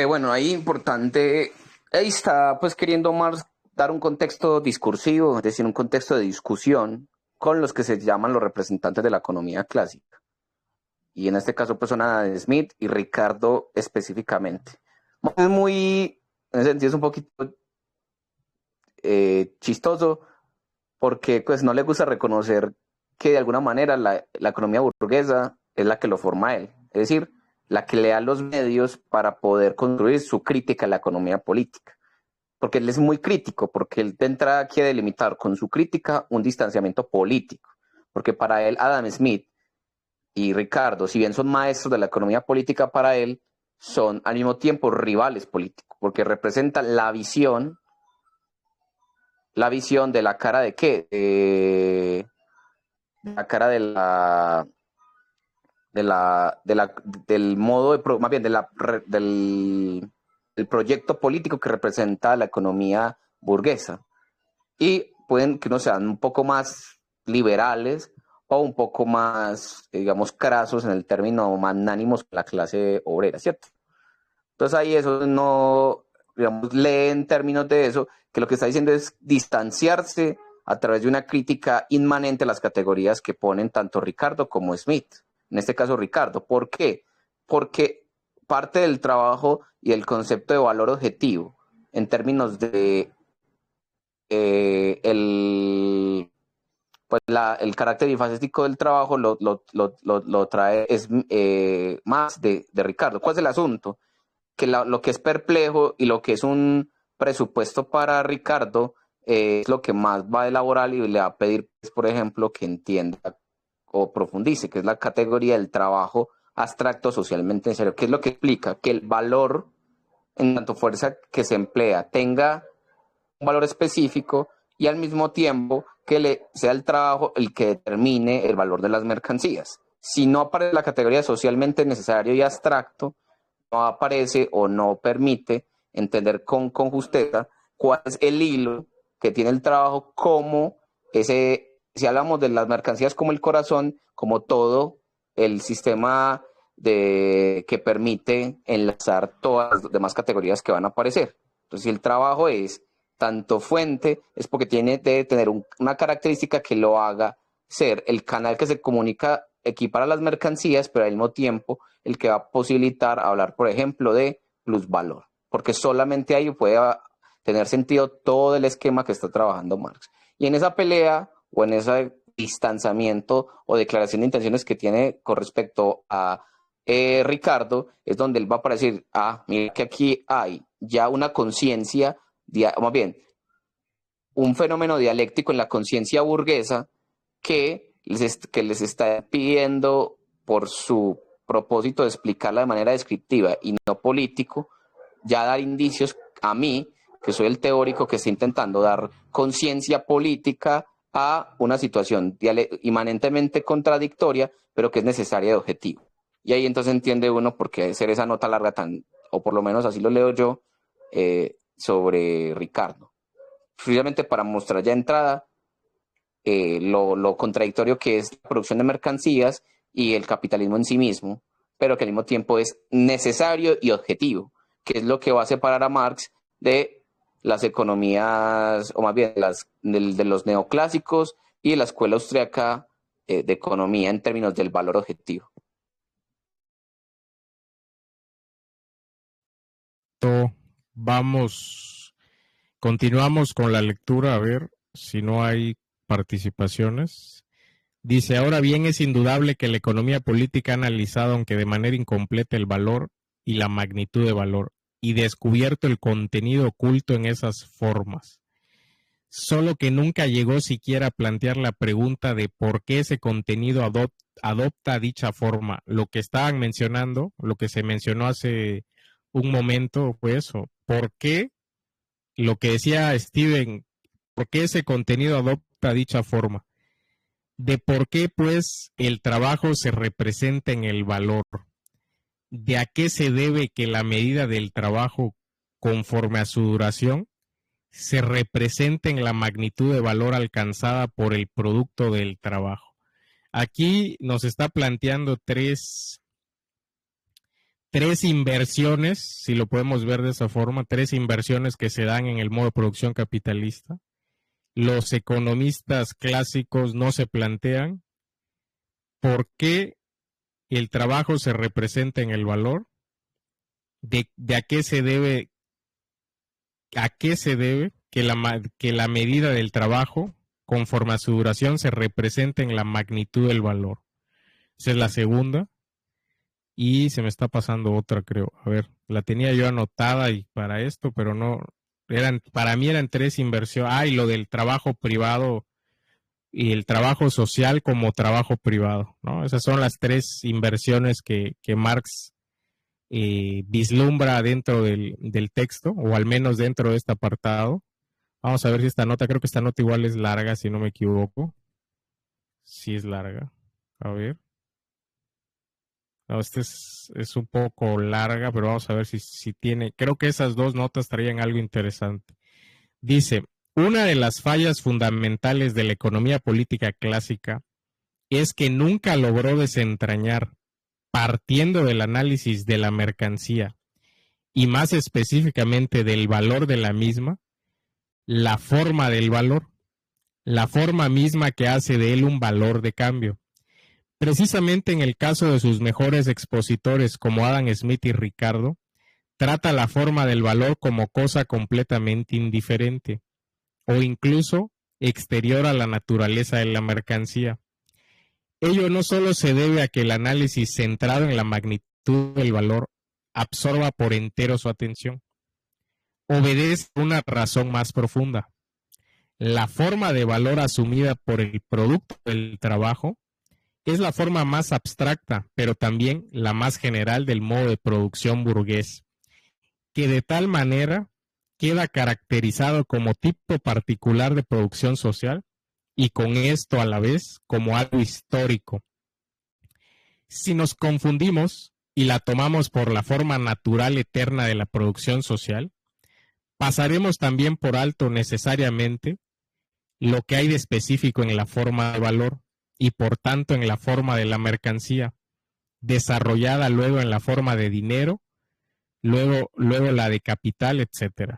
Bueno, ahí importante, ahí está pues queriendo Marx dar un contexto discursivo, es decir, un contexto de discusión con los que se llaman los representantes de la economía clásica. Y en este caso pues son Adam Smith y Ricardo específicamente. Es muy, en ese sentido es un poquito chistoso porque pues no le gusta reconocer que de alguna manera la economía burguesa es la que lo forma a él, es decir, la que le da los medios para poder construir su crítica a la economía política. Porque él es muy crítico, porque él de entrada quiere delimitar con su crítica un distanciamiento político. Porque para él Adam Smith y Ricardo, si bien son maestros de la economía política, para él son al mismo tiempo rivales políticos, porque representan la visión de la cara de qué, la cara del modo de, más bien del proyecto político que representa la economía burguesa. Y pueden que no sean un poco más liberales o un poco más, digamos, crasos en el término, magnánimos con la clase obrera, ¿cierto? Entonces ahí eso no, digamos, lee en términos de eso, que lo que está diciendo es distanciarse a través de una crítica inmanente a las categorías que ponen tanto Ricardo como Smith. En este caso Ricardo. ¿Por qué? Porque parte del trabajo y el concepto de valor objetivo en términos de el carácter bifacético del trabajo lo trae más de Ricardo. ¿Cuál es el asunto? Que lo que es perplejo y lo que es un presupuesto para Ricardo es lo que más va a elaborar y le va a pedir, por ejemplo, que entienda o profundice, que es la categoría del trabajo abstracto socialmente necesario. ¿Qué es lo que explica? Que el valor, en tanto fuerza que se emplea, tenga un valor específico y al mismo tiempo que sea el trabajo el que determine el valor de las mercancías. Si no aparece la categoría socialmente necesario y abstracto, no aparece o no permite entender con justeza cuál es el hilo que tiene el trabajo, como si hablamos de las mercancías como el corazón, como todo el sistema que permite enlazar todas las demás categorías que van a aparecer. Entonces, si el trabajo es tanto fuente, es porque debe tener una característica que lo haga ser el canal que se comunica, equipara las mercancías, pero al mismo tiempo el que va a posibilitar hablar, por ejemplo, de plusvalor, porque solamente ahí puede tener sentido todo el esquema que está trabajando Marx. Y en esa pelea o en ese distanciamiento o declaración de intenciones que tiene con respecto a Ricardo, es donde él va a decir, mira que aquí hay ya una conciencia, más bien, un fenómeno dialéctico en la conciencia burguesa que les está pidiendo, por su propósito de explicarla de manera descriptiva y no político, ya dar indicios a mí que soy el teórico que está intentando dar conciencia política a una situación inmanentemente contradictoria, pero que es necesaria de objetivo. Y ahí entonces entiende uno por qué hacer esa nota larga tan, o por lo menos así lo leo yo, sobre Ricardo. Precisamente para mostrar ya de entrada lo contradictorio que es la producción de mercancías y el capitalismo en sí mismo, pero que al mismo tiempo es necesario y objetivo, que es lo que va a separar a Marx de las economías, o más bien de los neoclásicos y de la escuela austriaca de economía en términos del valor objetivo. Continuamos con la lectura, a ver si no hay participaciones. Dice, ahora bien, es indudable que la economía política ha analizado, aunque de manera incompleta, el valor y la magnitud de valor, y descubierto el contenido oculto en esas formas. Solo que nunca llegó siquiera a plantear la pregunta de por qué ese contenido adopta dicha forma. Lo que estaban mencionando, lo que se mencionó hace un momento fue eso. ¿Por qué? Lo que decía Steven, ¿por qué ese contenido adopta dicha forma? De por qué, pues, el trabajo se representa en el valor. ¿De a qué se debe que la medida del trabajo, conforme a su duración, se representa en la magnitud de valor alcanzada por el producto del trabajo? Aquí nos está planteando tres inversiones, si lo podemos ver de esa forma, tres inversiones que se dan en el modo de producción capitalista. Los economistas clásicos no se plantean por qué el trabajo se representa en el valor, de a qué se debe que la medida del trabajo, conforme a su duración, se representa en la magnitud del valor. Esa es la segunda. Y se me está pasando otra, creo. A ver, la tenía yo anotada y para esto, pero no. Para mí eran tres inversiones. Y lo del trabajo privado y el trabajo social como trabajo privado, ¿no? Esas son las tres inversiones que Marx vislumbra dentro del texto, o al menos dentro de este apartado. Vamos a ver si esta nota, creo que esta nota igual es larga, si no me equivoco. Sí es larga. A ver. No, esta es un poco larga, pero vamos a ver si tiene. Creo que esas dos notas traían algo interesante. Dice, una de las fallas fundamentales de la economía política clásica es que nunca logró desentrañar, partiendo del análisis de la mercancía y más específicamente del valor de la misma, la forma del valor, la forma misma que hace de él un valor de cambio. Precisamente en el caso de sus mejores expositores como Adam Smith y Ricardo, trata la forma del valor como cosa completamente indiferente o incluso exterior a la naturaleza de la mercancía. Ello no solo se debe a que el análisis centrado en la magnitud del valor absorba por entero su atención, obedece a una razón más profunda. La forma de valor asumida por el producto del trabajo es la forma más abstracta, pero también la más general del modo de producción burgués, que de tal manera queda caracterizado como tipo particular de producción social y con esto a la vez como algo histórico. Si nos confundimos y la tomamos por la forma natural eterna de la producción social, pasaremos también por alto necesariamente lo que hay de específico en la forma de valor y por tanto en la forma de la mercancía, desarrollada luego en la forma de dinero, luego la de capital, etc.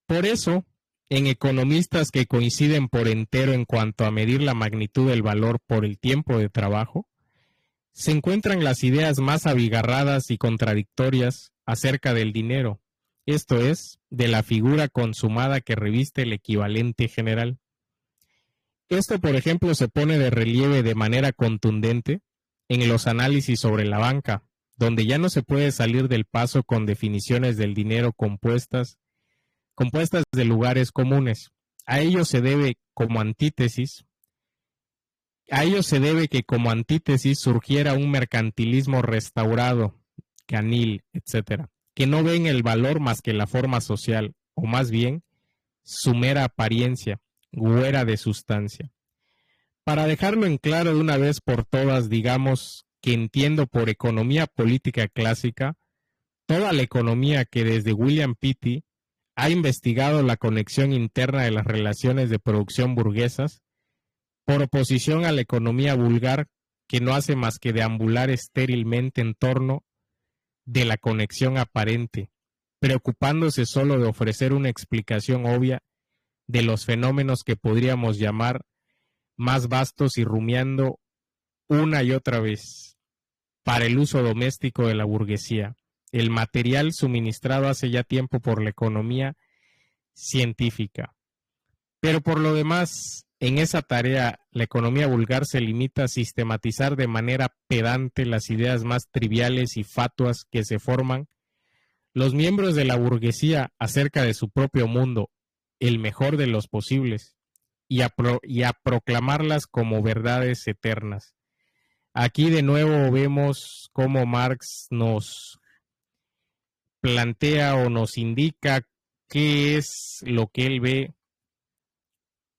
Por eso, en economistas que coinciden por entero en cuanto a medir la magnitud del valor por el tiempo de trabajo, se encuentran las ideas más abigarradas y contradictorias acerca del dinero, esto es, de la figura consumada que reviste el equivalente general. Esto, por ejemplo, se pone de relieve de manera contundente en los análisis sobre la banca, donde ya no se puede salir del paso con definiciones del dinero compuestas de lugares comunes. A ello se debe que como antítesis surgiera un mercantilismo restaurado, canil, etc., que no ve en el valor más que la forma social, o más bien, su mera apariencia, güera de sustancia. Para dejarlo en claro de una vez por todas, digamos que entiendo por economía política clásica toda la economía que desde William Pitty ha investigado la conexión interna de las relaciones de producción burguesas, por oposición a la economía vulgar que no hace más que deambular estérilmente en torno de la conexión aparente, preocupándose solo de ofrecer una explicación obvia de los fenómenos que podríamos llamar más vastos y rumiando una y otra vez para el uso doméstico de la burguesía, el material suministrado hace ya tiempo por la economía científica. Pero por lo demás, en esa tarea, la economía vulgar se limita a sistematizar de manera pedante las ideas más triviales y fatuas que se forman los miembros de la burguesía acerca de su propio mundo, el mejor de los posibles, y a proclamarlas como verdades eternas. Aquí de nuevo vemos cómo Marx nos plantea o nos indica qué es lo que él ve,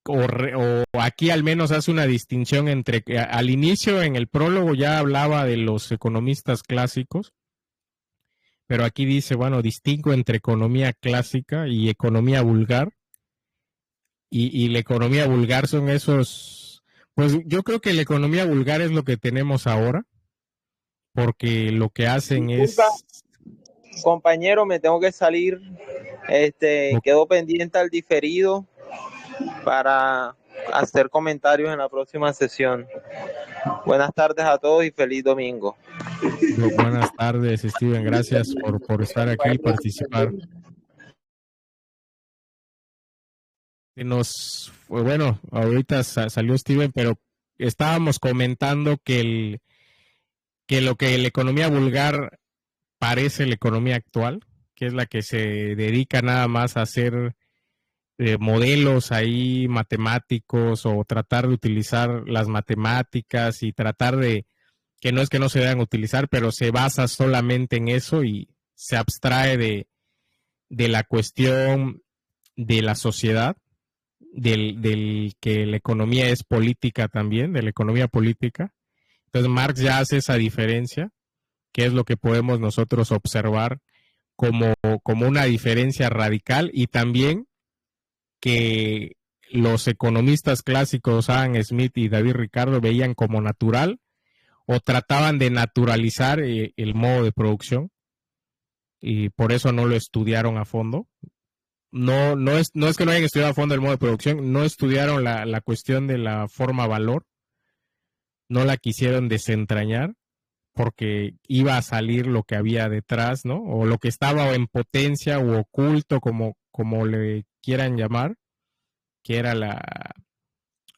o aquí al menos hace una distinción entre, al inicio en el prólogo ya hablaba de los economistas clásicos, pero aquí dice, bueno, distingo entre economía clásica y economía vulgar, y la economía vulgar son esos, pues yo creo que la economía vulgar es lo que tenemos ahora, porque lo que hacen Disculpa, es... compañero, me tengo que salir. Quedo pendiente al diferido para hacer comentarios en la próxima sesión. Buenas tardes a todos y feliz domingo. Buenas tardes, Steven. Gracias por estar aquí y participar. Bueno, ahorita salió Steven, pero estábamos comentando que lo que la economía vulgar parece la economía actual, que es la que se dedica nada más a hacer modelos ahí matemáticos o tratar de utilizar las matemáticas y tratar de, que no es que no se deban utilizar, pero se basa solamente en eso y se abstrae de la cuestión de la sociedad, del que la economía es política también, de la economía política. Entonces Marx ya hace esa diferencia, que es lo que podemos nosotros observar como una diferencia radical, y también que los economistas clásicos Adam Smith y David Ricardo veían como natural o trataban de naturalizar el modo de producción, y por eso no lo estudiaron a fondo. No es que no hayan estudiado a fondo el modo de producción, no estudiaron la cuestión de la forma valor, no la quisieron desentrañar porque iba a salir lo que había detrás, ¿no? O lo que estaba en potencia o oculto, como le quieran llamar, que era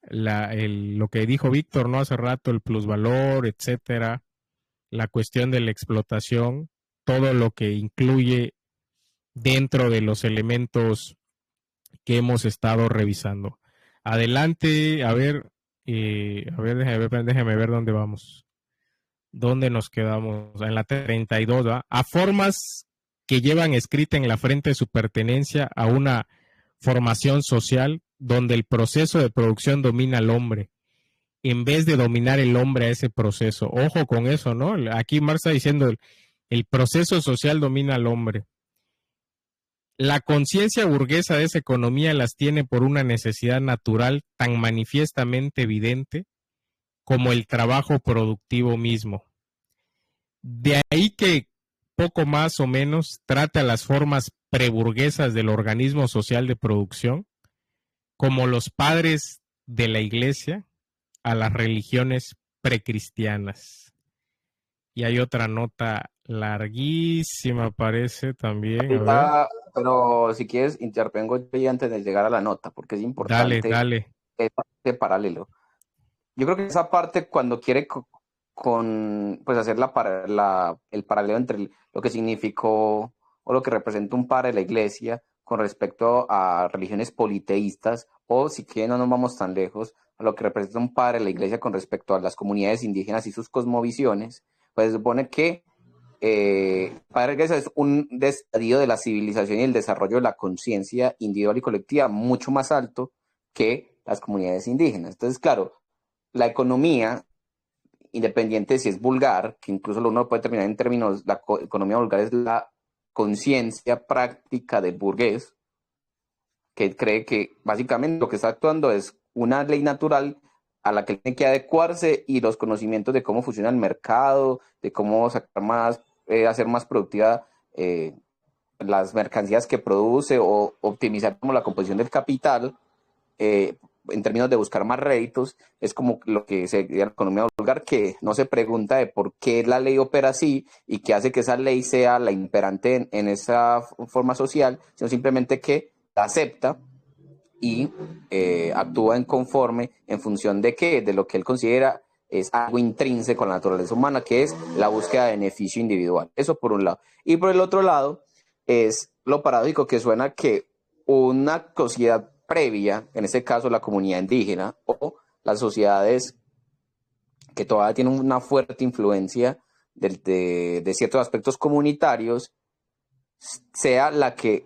lo que dijo Víctor, ¿no? Hace rato, el plusvalor, etcétera, la cuestión de la explotación, todo lo que incluye dentro de los elementos que hemos estado revisando. Adelante, déjeme ver dónde vamos. ¿Dónde nos quedamos? En la 32, ¿verdad? A formas que llevan escrita en la frente su pertenencia a una formación social donde el proceso de producción domina al hombre, en vez de dominar el hombre a ese proceso. Ojo con eso, ¿no? Aquí Marx está diciendo, el proceso social domina al hombre. La conciencia burguesa de esa economía las tiene por una necesidad natural tan manifiestamente evidente como el trabajo productivo mismo. De ahí que poco más o menos trata las formas preburguesas del organismo social de producción como los padres de la iglesia a las religiones precristianas. Y hay otra nota larguísima, parece también. A ver. Pero si quieres, intervengo yo antes de llegar a la nota, porque es importante Dale. este paralelo. Yo creo que esa parte, cuando quiere pues hacer el paralelo entre lo que significó o lo que representa un padre de la iglesia con respecto a religiones politeístas, o si quieren no nos vamos tan lejos, a lo que representa un padre de la iglesia con respecto a las comunidades indígenas y sus cosmovisiones, pues se supone que padre burguesa es un estadio de la civilización y el desarrollo de la conciencia individual y colectiva mucho más alto que las comunidades indígenas. Entonces, claro, la economía, independiente de si es vulgar, que incluso uno puede terminar en términos, la economía vulgar es la conciencia práctica del burgués, que cree que básicamente lo que está actuando es una ley natural a la que tiene que adecuarse, y los conocimientos de cómo funciona el mercado, de cómo sacar más, hacer más productiva las mercancías que produce, o optimizar como la composición del capital, en términos de buscar más réditos, es como lo que sería la economía vulgar, que no se pregunta de por qué la ley opera así y qué hace que esa ley sea la imperante en esa forma social, sino simplemente que la acepta y actúa en conforme en función de qué, de lo que él considera es algo intrínseco a la naturaleza humana, que es la búsqueda de beneficio individual. Eso por un lado. Y por el otro lado, es lo paradójico que suena que una sociedad previa, en este caso la comunidad indígena, o las sociedades que todavía tienen una fuerte influencia de ciertos aspectos comunitarios, sea la que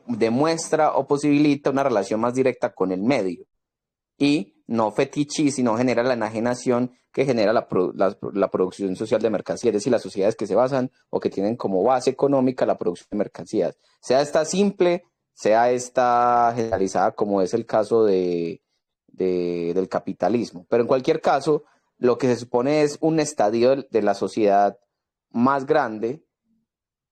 demuestra o posibilita una relación más directa con el medio, y no fetichiza y no genera la enajenación que genera la producción social de mercancías, es decir, las sociedades que se basan o que tienen como base económica la producción de mercancías, sea esta simple, sea esta generalizada, como es el caso del capitalismo. Pero en cualquier caso, lo que se supone es un estadio de la sociedad más grande,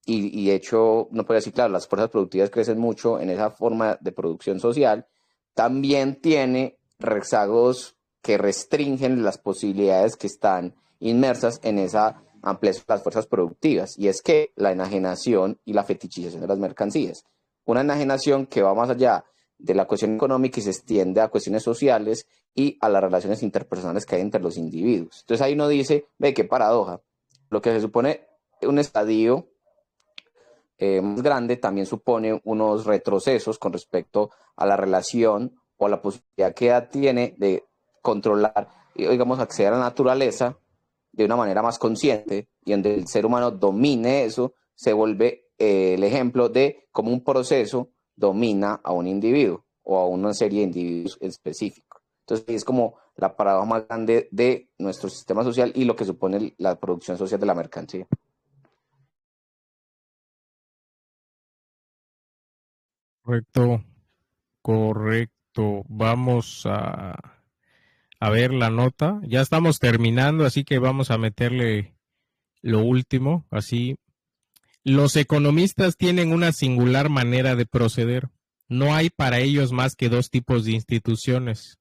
y de hecho, no puedo decir, claro, las fuerzas productivas crecen mucho en esa forma de producción social, también tiene rezagos que restringen las posibilidades que están inmersas en esa ampliación de las fuerzas productivas, y es que la enajenación y la fetichización de las mercancías. Una enajenación que va más allá de la cuestión económica y se extiende a cuestiones sociales y a las relaciones interpersonales que hay entre los individuos. Entonces ahí uno dice, ve qué paradoja, lo que se supone un estadio más grande también supone unos retrocesos con respecto a la relación o la posibilidad que tiene de controlar y, digamos, acceder a la naturaleza de una manera más consciente, y donde el ser humano domine eso, se vuelve el ejemplo de cómo un proceso domina a un individuo o a una serie de individuos específicos. Entonces es como la paradoja más grande de nuestro sistema social y lo que supone la producción social de la mercancía. Correcto, correcto. Vamos a ver la nota. Ya estamos terminando, así que vamos a meterle lo último. Así, los economistas tienen una singular manera de proceder. No hay para ellos más que dos tipos de instituciones: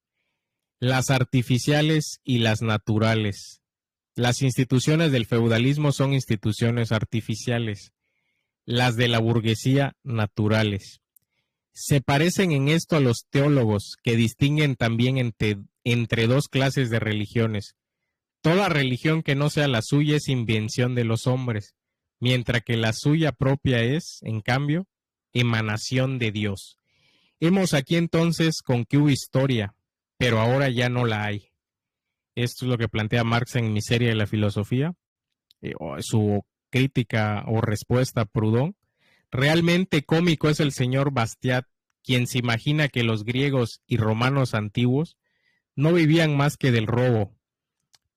las artificiales y las naturales. Las instituciones del feudalismo son instituciones artificiales, las de la burguesía naturales. Se parecen en esto a los teólogos, que distinguen también entre dos clases de religiones. Toda religión que no sea la suya es invención de los hombres, mientras que la suya propia es, en cambio, emanación de Dios. Hemos aquí entonces con que hubo historia, pero ahora ya no la hay. Esto es lo que plantea Marx en Miseria de la Filosofía, su crítica o respuesta a Proudhon. Realmente cómico es el señor Bastiat, quien se imagina que los griegos y romanos antiguos no vivían más que del robo.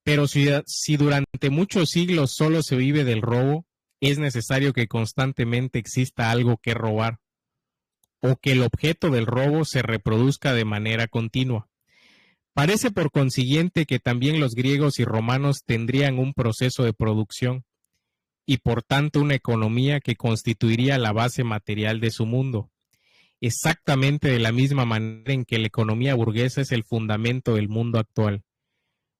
Pero si durante muchos siglos solo se vive del robo, es necesario que constantemente exista algo que robar, o que el objeto del robo se reproduzca de manera continua. Parece por consiguiente que también los griegos y romanos tendrían un proceso de producción, y por tanto una economía que constituiría la base material de su mundo, exactamente de la misma manera en que la economía burguesa es el fundamento del mundo actual.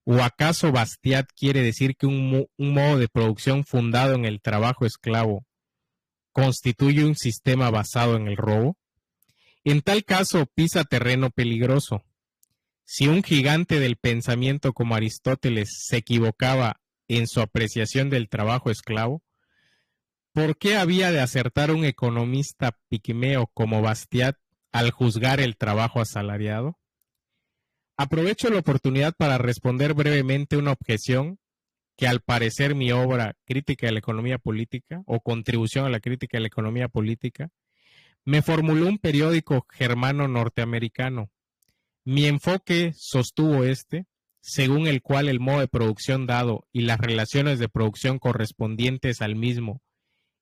¿O acaso Bastiat quiere decir que un modo de producción fundado en el trabajo esclavo constituye un sistema basado en el robo? En tal caso pisa terreno peligroso. Si un gigante del pensamiento como Aristóteles se equivocaba en su apreciación del trabajo esclavo, ¿por qué había de acertar un economista pigmeo como Bastiat al juzgar el trabajo asalariado? Aprovecho la oportunidad para responder brevemente una objeción que al parecer mi obra Crítica de la Economía Política o Contribución a la Crítica de la Economía Política me formuló un periódico germano norteamericano. Mi enfoque, sostuvo según el cual el modo de producción dado y las relaciones de producción correspondientes al mismo,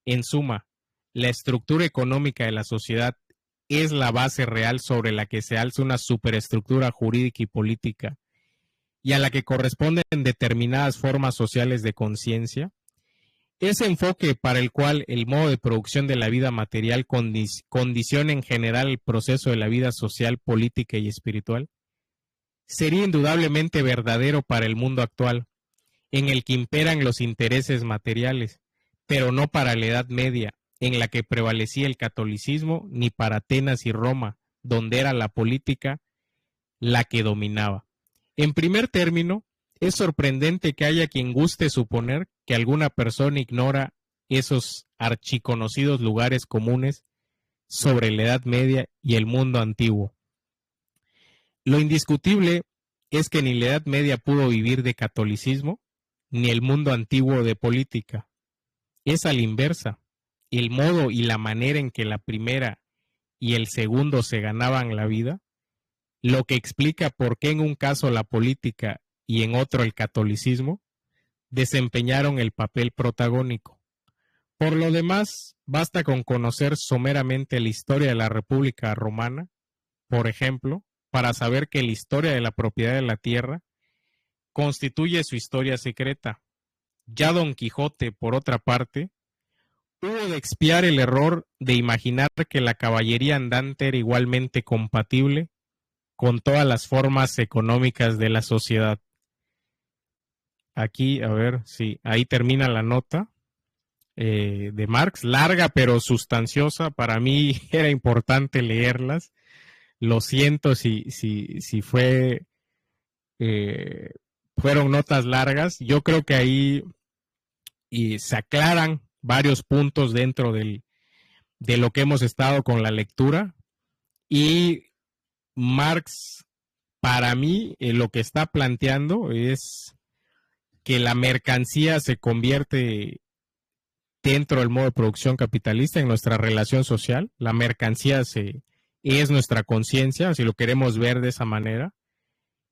en suma, la estructura económica de la sociedad es la base real sobre la que se alza una superestructura jurídica y política y a la que corresponden determinadas formas sociales de conciencia. Ese enfoque para el cual el modo de producción de la vida material condiciona en general el proceso de la vida social, política y espiritual, sería indudablemente verdadero para el mundo actual, en el que imperan los intereses materiales, pero no para la Edad Media, en la que prevalecía el catolicismo, ni para Atenas y Roma, donde era la política la que dominaba. En primer término, es sorprendente que haya quien guste suponer que alguna persona ignora esos archiconocidos lugares comunes sobre la Edad Media y el mundo antiguo. Lo indiscutible es que ni la Edad Media pudo vivir de catolicismo, ni el mundo antiguo de política. Es a la inversa. El modo y la manera en que la primera y el segundo se ganaban la vida, lo que explica por qué en un caso la política y en otro el catolicismo desempeñaron el papel protagónico. Por lo demás, basta con conocer someramente la historia de la República Romana, por ejemplo, para saber que la historia de la propiedad de la tierra constituye su historia secreta. Ya Don Quijote, por otra parte, hubo de expiar el error de imaginar que la caballería andante era igualmente compatible con todas las formas económicas de la sociedad. Aquí, a ver, sí, ahí termina la nota de Marx, larga pero sustanciosa. Para mí era importante leerlas. Lo siento si fueron notas largas. Yo creo que ahí se aclaran varios puntos dentro de lo que hemos estado con la lectura. Y Marx, para mí, lo que está planteando es que la mercancía se convierte dentro del modo de producción capitalista en nuestra relación social. La mercancía es nuestra conciencia, si lo queremos ver de esa manera,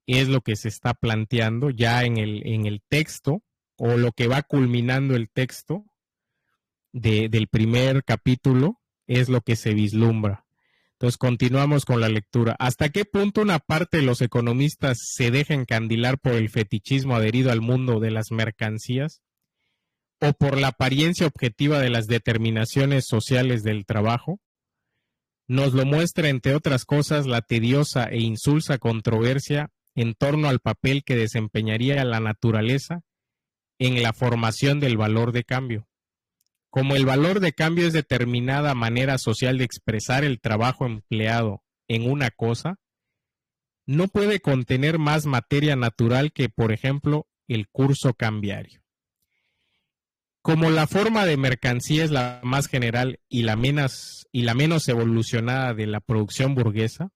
es lo que se está planteando ya en el texto, o lo que va culminando el texto del primer capítulo, es lo que se vislumbra. Entonces continuamos con la lectura. ¿Hasta qué punto una parte de los economistas se deja encandilar por el fetichismo adherido al mundo de las mercancías o por la apariencia objetiva de las determinaciones sociales del trabajo? Nos lo muestra, entre otras cosas, la tediosa e insulsa controversia en torno al papel que desempeñaría la naturaleza en la formación del valor de cambio. Como el valor de cambio es determinada manera social de expresar el trabajo empleado en una cosa, no puede contener más materia natural que, por ejemplo, el curso cambiario. Como la forma de mercancía es la más general y la menos evolucionada de la producción burguesa,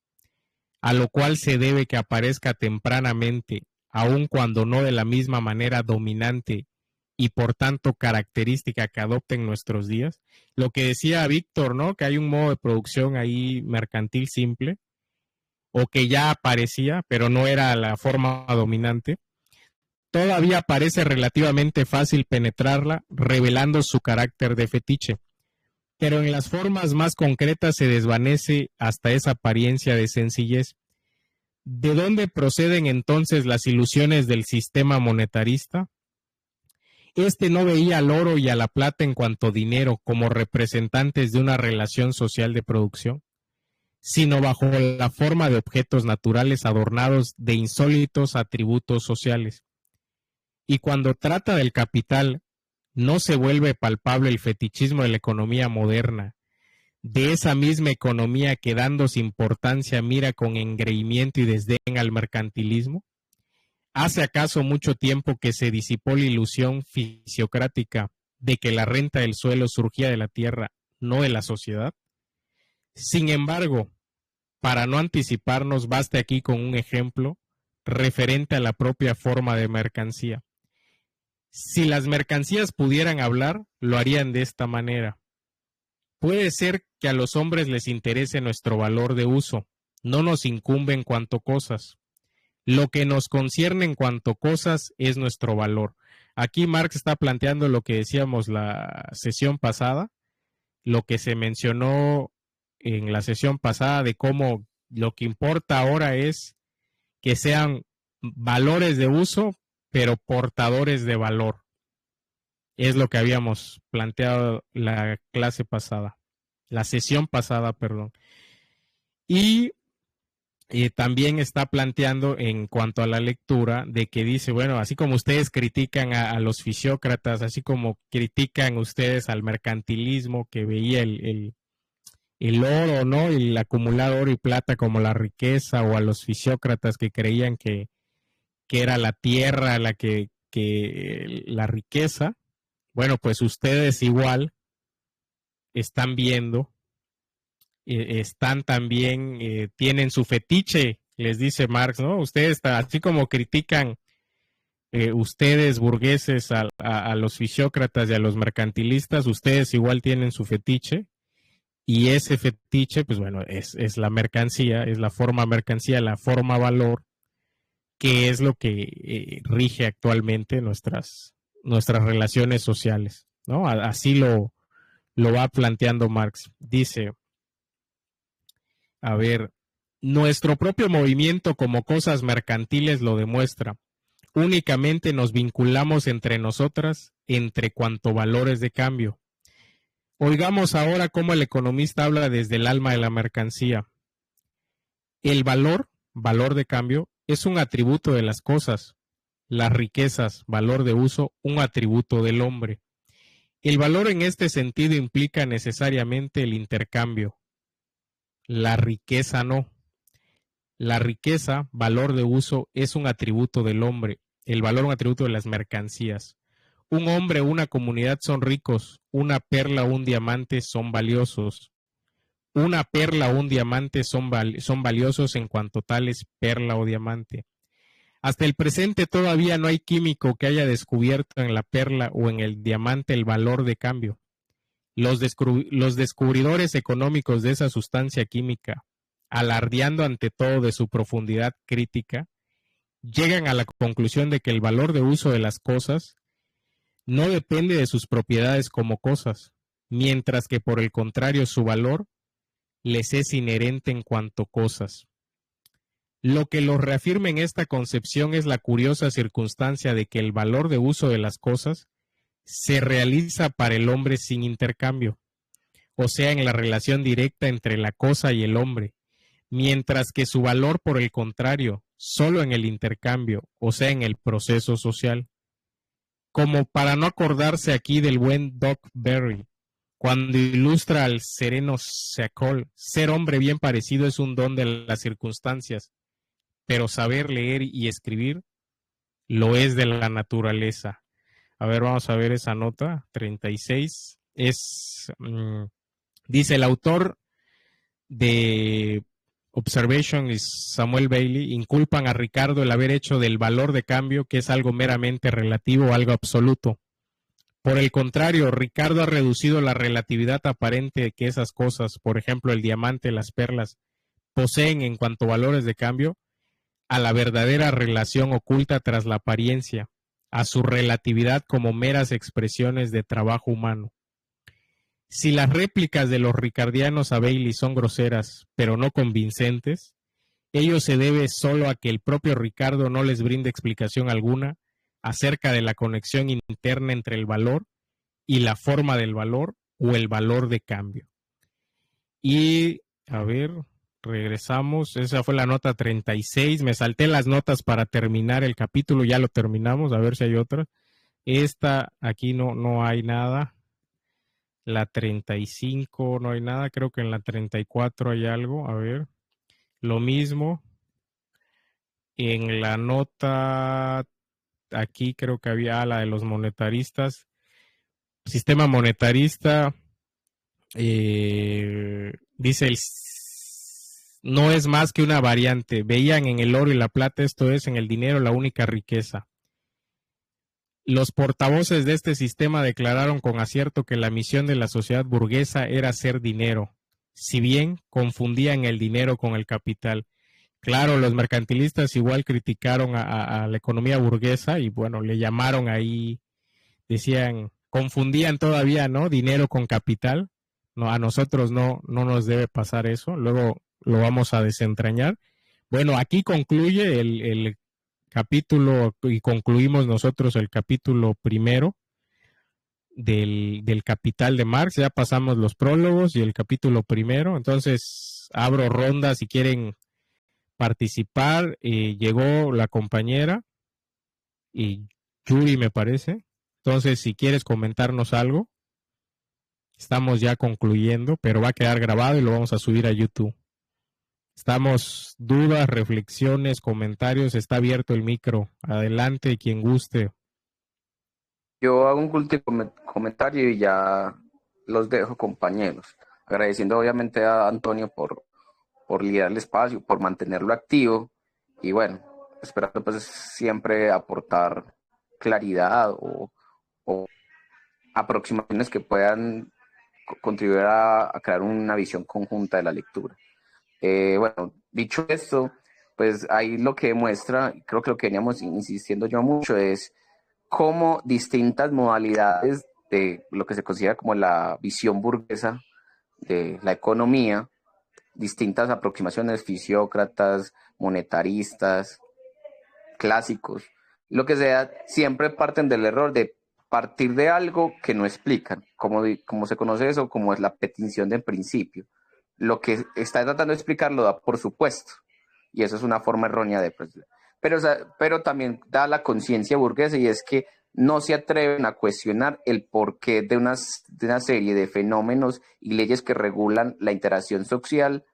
a lo cual se debe que aparezca tempranamente, aun cuando no de la misma manera dominante y por tanto característica que adopta en nuestros días. Lo que decía Víctor, ¿no? Que hay un modo de producción ahí mercantil simple, o que ya aparecía, pero no era la forma dominante. Todavía parece relativamente fácil penetrarla, revelando su carácter de fetiche. Pero en las formas más concretas se desvanece hasta esa apariencia de sencillez. ¿De dónde proceden entonces las ilusiones del sistema monetarista? Este no veía al oro y a la plata en cuanto dinero como representantes de una relación social de producción, sino bajo la forma de objetos naturales adornados de insólitos atributos sociales. Y cuando trata del capital, no se vuelve palpable el fetichismo de la economía moderna, de esa misma economía que dándose importancia mira con engreimiento y desdén al mercantilismo. ¿Hace acaso mucho tiempo que se disipó la ilusión fisiocrática de que la renta del suelo surgía de la tierra, no de la sociedad? Sin embargo, para no anticiparnos, baste aquí con un ejemplo referente a la propia forma de mercancía. Si las mercancías pudieran hablar, lo harían de esta manera. Puede ser que a los hombres les interese nuestro valor de uso, no nos incumbe en cuanto cosas. Lo que nos concierne en cuanto cosas es nuestro valor. Aquí Marx está planteando lo que decíamos la sesión pasada, lo que se mencionó en la sesión pasada de cómo lo que importa ahora es que sean valores de uso, pero portadores de valor. Es lo que habíamos planteado la clase pasada, la sesión pasada, perdón. Y también está planteando en cuanto a la lectura de que dice, bueno, así como ustedes critican a los fisiócratas, así como critican ustedes al mercantilismo que veía el oro, ¿no? El acumular oro y plata como la riqueza, o a los fisiócratas que creían que era la tierra la que la riqueza. Bueno, pues ustedes igual están viendo, están también, tienen su fetiche, les dice Marx, ¿no? Ustedes, así como critican ustedes burgueses a los fisiócratas y a los mercantilistas, ustedes igual tienen su fetiche, y ese fetiche, pues bueno, es la mercancía, es la forma mercancía, la forma valor, que es lo que rige actualmente nuestras relaciones sociales, ¿no? Así lo va planteando Marx. Dice, a ver, nuestro propio movimiento como cosas mercantiles lo demuestra. Únicamente nos vinculamos entre nosotras entre cuanto valores de cambio. Oigamos ahora cómo el economista habla desde el alma de la mercancía. El valor de cambio, es un atributo de las cosas. Las riquezas, valor de uso, un atributo del hombre. El valor en este sentido implica necesariamente el intercambio. La riqueza no. La riqueza, valor de uso, es un atributo del hombre. El valor, un atributo de las mercancías. Un hombre o una comunidad son ricos. Una perla o un diamante son valiosos. Una perla o un diamante son valiosos en cuanto tales perla o diamante. Hasta el presente todavía no hay químico que haya descubierto en la perla o en el diamante el valor de cambio. Los descubridores económicos de esa sustancia química, alardeando ante todo de su profundidad crítica, llegan a la conclusión de que el valor de uso de las cosas no depende de sus propiedades como cosas, mientras que por el contrario su valor les es inherente en cuanto cosas. Lo que los reafirma en esta concepción es la curiosa circunstancia de que el valor de uso de las cosas se realiza para el hombre sin intercambio, o sea, en la relación directa entre la cosa y el hombre, mientras que su valor, por el contrario, solo en el intercambio, o sea, en el proceso social. Como para no acordarse aquí del buen Doc Berry, cuando ilustra al sereno Seacol, ser hombre bien parecido es un don de las circunstancias, pero saber leer y escribir lo es de la naturaleza. A ver, vamos a ver esa nota, 36. Dice el autor de Observation y Samuel Bailey, inculpan a Ricardo el haber hecho del valor de cambio, que es algo meramente relativo, algo absoluto. Por el contrario, Ricardo ha reducido la relatividad aparente de que esas cosas, por ejemplo el diamante, las perlas, poseen en cuanto a valores de cambio, a la verdadera relación oculta tras la apariencia, a su relatividad como meras expresiones de trabajo humano. Si las réplicas de los ricardianos a Bailey son groseras, pero no convincentes, ello se debe solo a que el propio Ricardo no les brinda explicación alguna acerca de la conexión interna entre el valor y la forma del valor o el valor de cambio. Y, a ver, regresamos. Esa fue la nota 36. Me salté las notas para terminar el capítulo. Ya lo terminamos. A ver si hay otra. Esta, aquí no hay nada. La 35 no hay nada. Creo que en la 34 hay algo. A ver. Lo mismo. En la nota, aquí creo que había la de los monetaristas. Sistema monetarista. Dice no es más que una variante. Veían en el oro y la plata, esto es, en el dinero, la única riqueza. Los portavoces de este sistema declararon con acierto que la misión de la sociedad burguesa era hacer dinero, si bien confundían el dinero con el capital. Claro, los mercantilistas igual criticaron a la economía burguesa y bueno, le llamaron ahí, decían, confundían todavía, ¿no? Dinero con capital. No, a nosotros no nos debe pasar eso. Luego lo vamos a desentrañar. Bueno, aquí concluye el capítulo y concluimos nosotros el capítulo primero del Capital de Marx. Ya pasamos los prólogos y el capítulo primero. Entonces abro ronda si quieren participar. Llegó la compañera y Yuri me parece. Entonces si quieres comentarnos algo, estamos ya concluyendo, pero va a quedar grabado y lo vamos a subir a YouTube. Estamos, dudas, reflexiones, comentarios, está abierto el micro. Adelante, quien guste. Yo hago un último comentario y ya los dejo, compañeros. Agradeciendo obviamente a Antonio por liderar el espacio, por mantenerlo activo y bueno, esperando pues siempre aportar claridad o aproximaciones que puedan contribuir a crear una visión conjunta de la lectura. Bueno, dicho esto, pues ahí lo que demuestra, creo que lo que veníamos insistiendo yo mucho es cómo distintas modalidades de lo que se considera como la visión burguesa de la economía, distintas aproximaciones, fisiócratas, monetaristas, clásicos, lo que sea, siempre parten del error de partir de algo que no explican, como se conoce eso, como es la petición de principio. Lo que está tratando de explicar lo da por supuesto, y eso es una forma errónea de... pero también da la conciencia burguesa, y es que no se atreven a cuestionar el porqué de una serie de fenómenos y leyes que regulan la interacción social,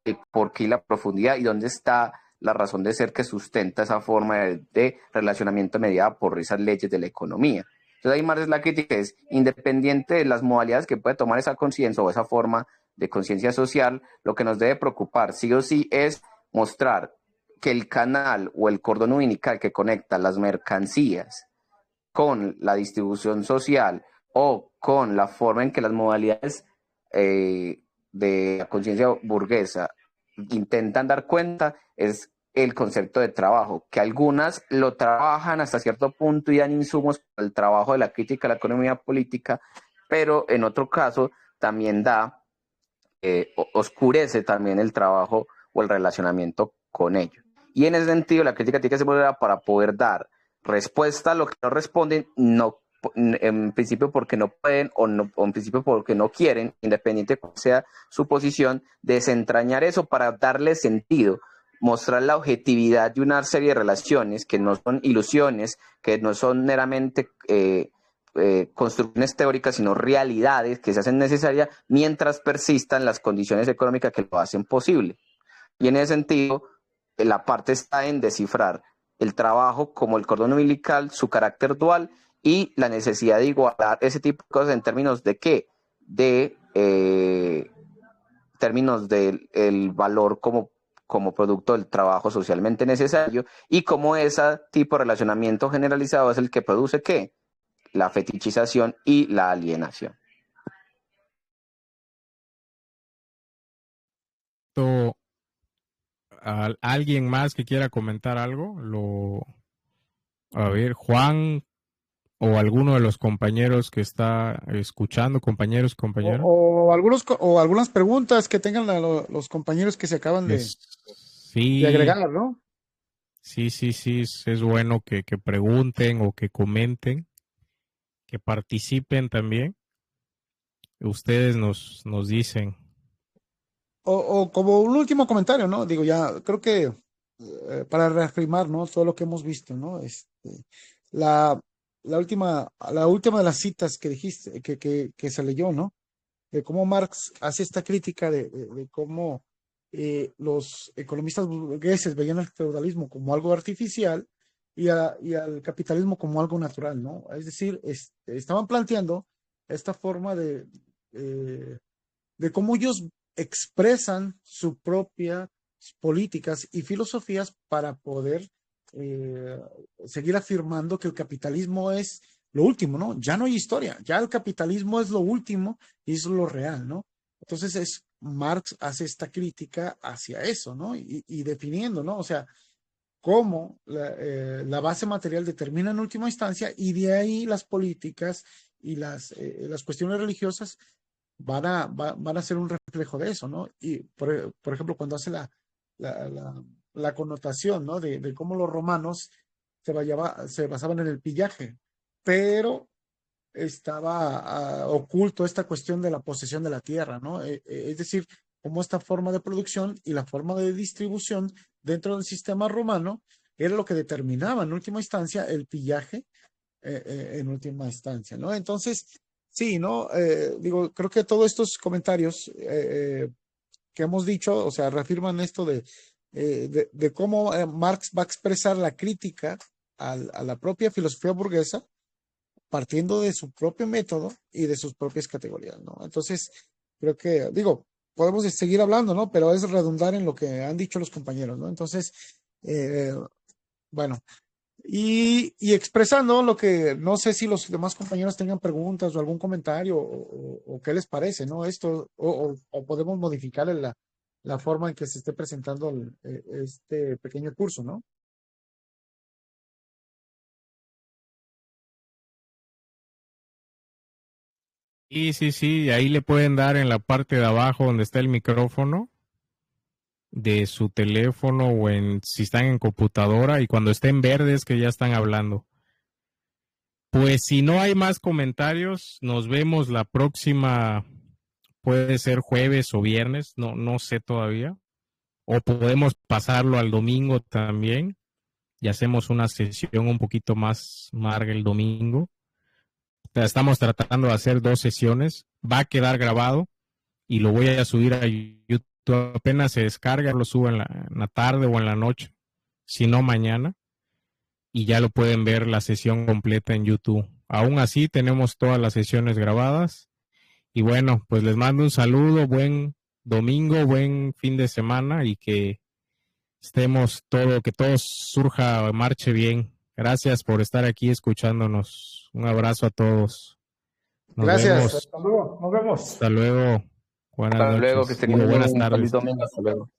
el porqué y la profundidad, y dónde está la razón de ser que sustenta esa forma de relacionamiento mediada por esas leyes de la economía. Entonces ahí más es la crítica, es independiente de las modalidades que puede tomar esa conciencia o esa forma de conciencia social, lo que nos debe preocupar sí o sí es mostrar que el canal o el cordón umbilical que conecta las mercancías con la distribución social o con la forma en que las modalidades de la conciencia burguesa intentan dar cuenta es el concepto de trabajo, que algunas lo trabajan hasta cierto punto y dan insumos para el trabajo de la crítica a la economía política, pero en otro caso también oscurece también el trabajo o el relacionamiento con ello. Y en ese sentido la crítica tiene que ser para poder dar respuesta a lo que no responden, no en principio porque no pueden o en principio porque no quieren, independiente de cuál sea su posición, desentrañar eso para darle sentido, mostrar la objetividad de una serie de relaciones que no son ilusiones, que no son meramente construcciones teóricas, sino realidades que se hacen necesarias mientras persistan las condiciones económicas que lo hacen posible. Y en ese sentido, la parte está en descifrar el trabajo como el cordón umbilical, su carácter dual y la necesidad de igualar ese tipo de cosas en términos de qué, de términos del valor como producto del trabajo socialmente necesario y como ese tipo de relacionamiento generalizado es el que produce qué, la fetichización y la alienación. ¿Alguien más que quiera comentar algo? A ver, Juan o alguno de los compañeros que está escuchando, compañeros. O algunas preguntas que tengan los compañeros que se acaban de Sí, agregar, ¿no? sí, es bueno que pregunten o que comenten, que participen también. Ustedes nos dicen. O como un último comentario, ¿no? Digo, ya creo que para reafirmar, ¿no? Todo lo que hemos visto, ¿no? La, la última de las citas que dijiste, que se leyó, ¿no? De cómo Marx hace esta crítica de cómo los economistas burgueses veían el feudalismo como algo artificial y al capitalismo como algo natural, ¿no? Es decir, estaban planteando esta forma de cómo ellos expresan sus propias políticas y filosofías para poder seguir afirmando que el capitalismo es lo último, ¿no? Ya no hay historia, ya el capitalismo es lo último y es lo real, ¿no? Entonces Marx hace esta crítica hacia eso, ¿no? Y definiendo, ¿no? O sea, cómo la base material determina en última instancia y de ahí las políticas y las cuestiones religiosas van a ser un reflejo de eso, ¿no? Y, por ejemplo, cuando hace la connotación, ¿no? De cómo los romanos se basaban en el pillaje, pero estaba oculto esta cuestión de la posesión de la tierra, ¿no? Es decir, cómo esta forma de producción y la forma de distribución dentro del sistema romano era lo que determinaba en última instancia el pillaje en última instancia, ¿no? Entonces, sí, ¿no? Digo, creo que todos estos comentarios que hemos dicho, o sea, reafirman esto de cómo Marx va a expresar la crítica a la propia filosofía burguesa partiendo de su propio método y de sus propias categorías, ¿no? Entonces, creo que, digo, podemos seguir hablando, ¿no? Pero es redundar en lo que han dicho los compañeros, ¿no? Entonces, bueno, y expresando lo que no sé si los demás compañeros tengan preguntas o algún comentario o qué les parece, ¿no? Esto, o podemos modificar la forma en que se esté presentando este pequeño curso, ¿no? Sí, ahí le pueden dar en la parte de abajo donde está el micrófono de su teléfono o si están en computadora y cuando estén verdes que ya están hablando. Pues si no hay más comentarios, nos vemos la próxima, puede ser jueves o viernes, no sé todavía. O podemos pasarlo al domingo también y hacemos una sesión un poquito más larga el domingo. Estamos tratando de hacer 2 sesiones. Va a quedar grabado y lo voy a subir a YouTube. Apenas se descarga, lo subo en la tarde o en la noche, si no mañana. Y ya lo pueden ver la sesión completa en YouTube. Aún así, tenemos todas las sesiones grabadas. Y bueno, pues les mando un saludo, buen domingo, buen fin de semana y que que todo surja, marche bien. Gracias por estar aquí escuchándonos. Un abrazo a todos. Nos Gracias, vemos. hasta luego, nos vemos. Hasta luego. Buenas Hasta luego, que noches. estén Digo, muy bien. buenas Feliz tardes. domingo. Hasta luego.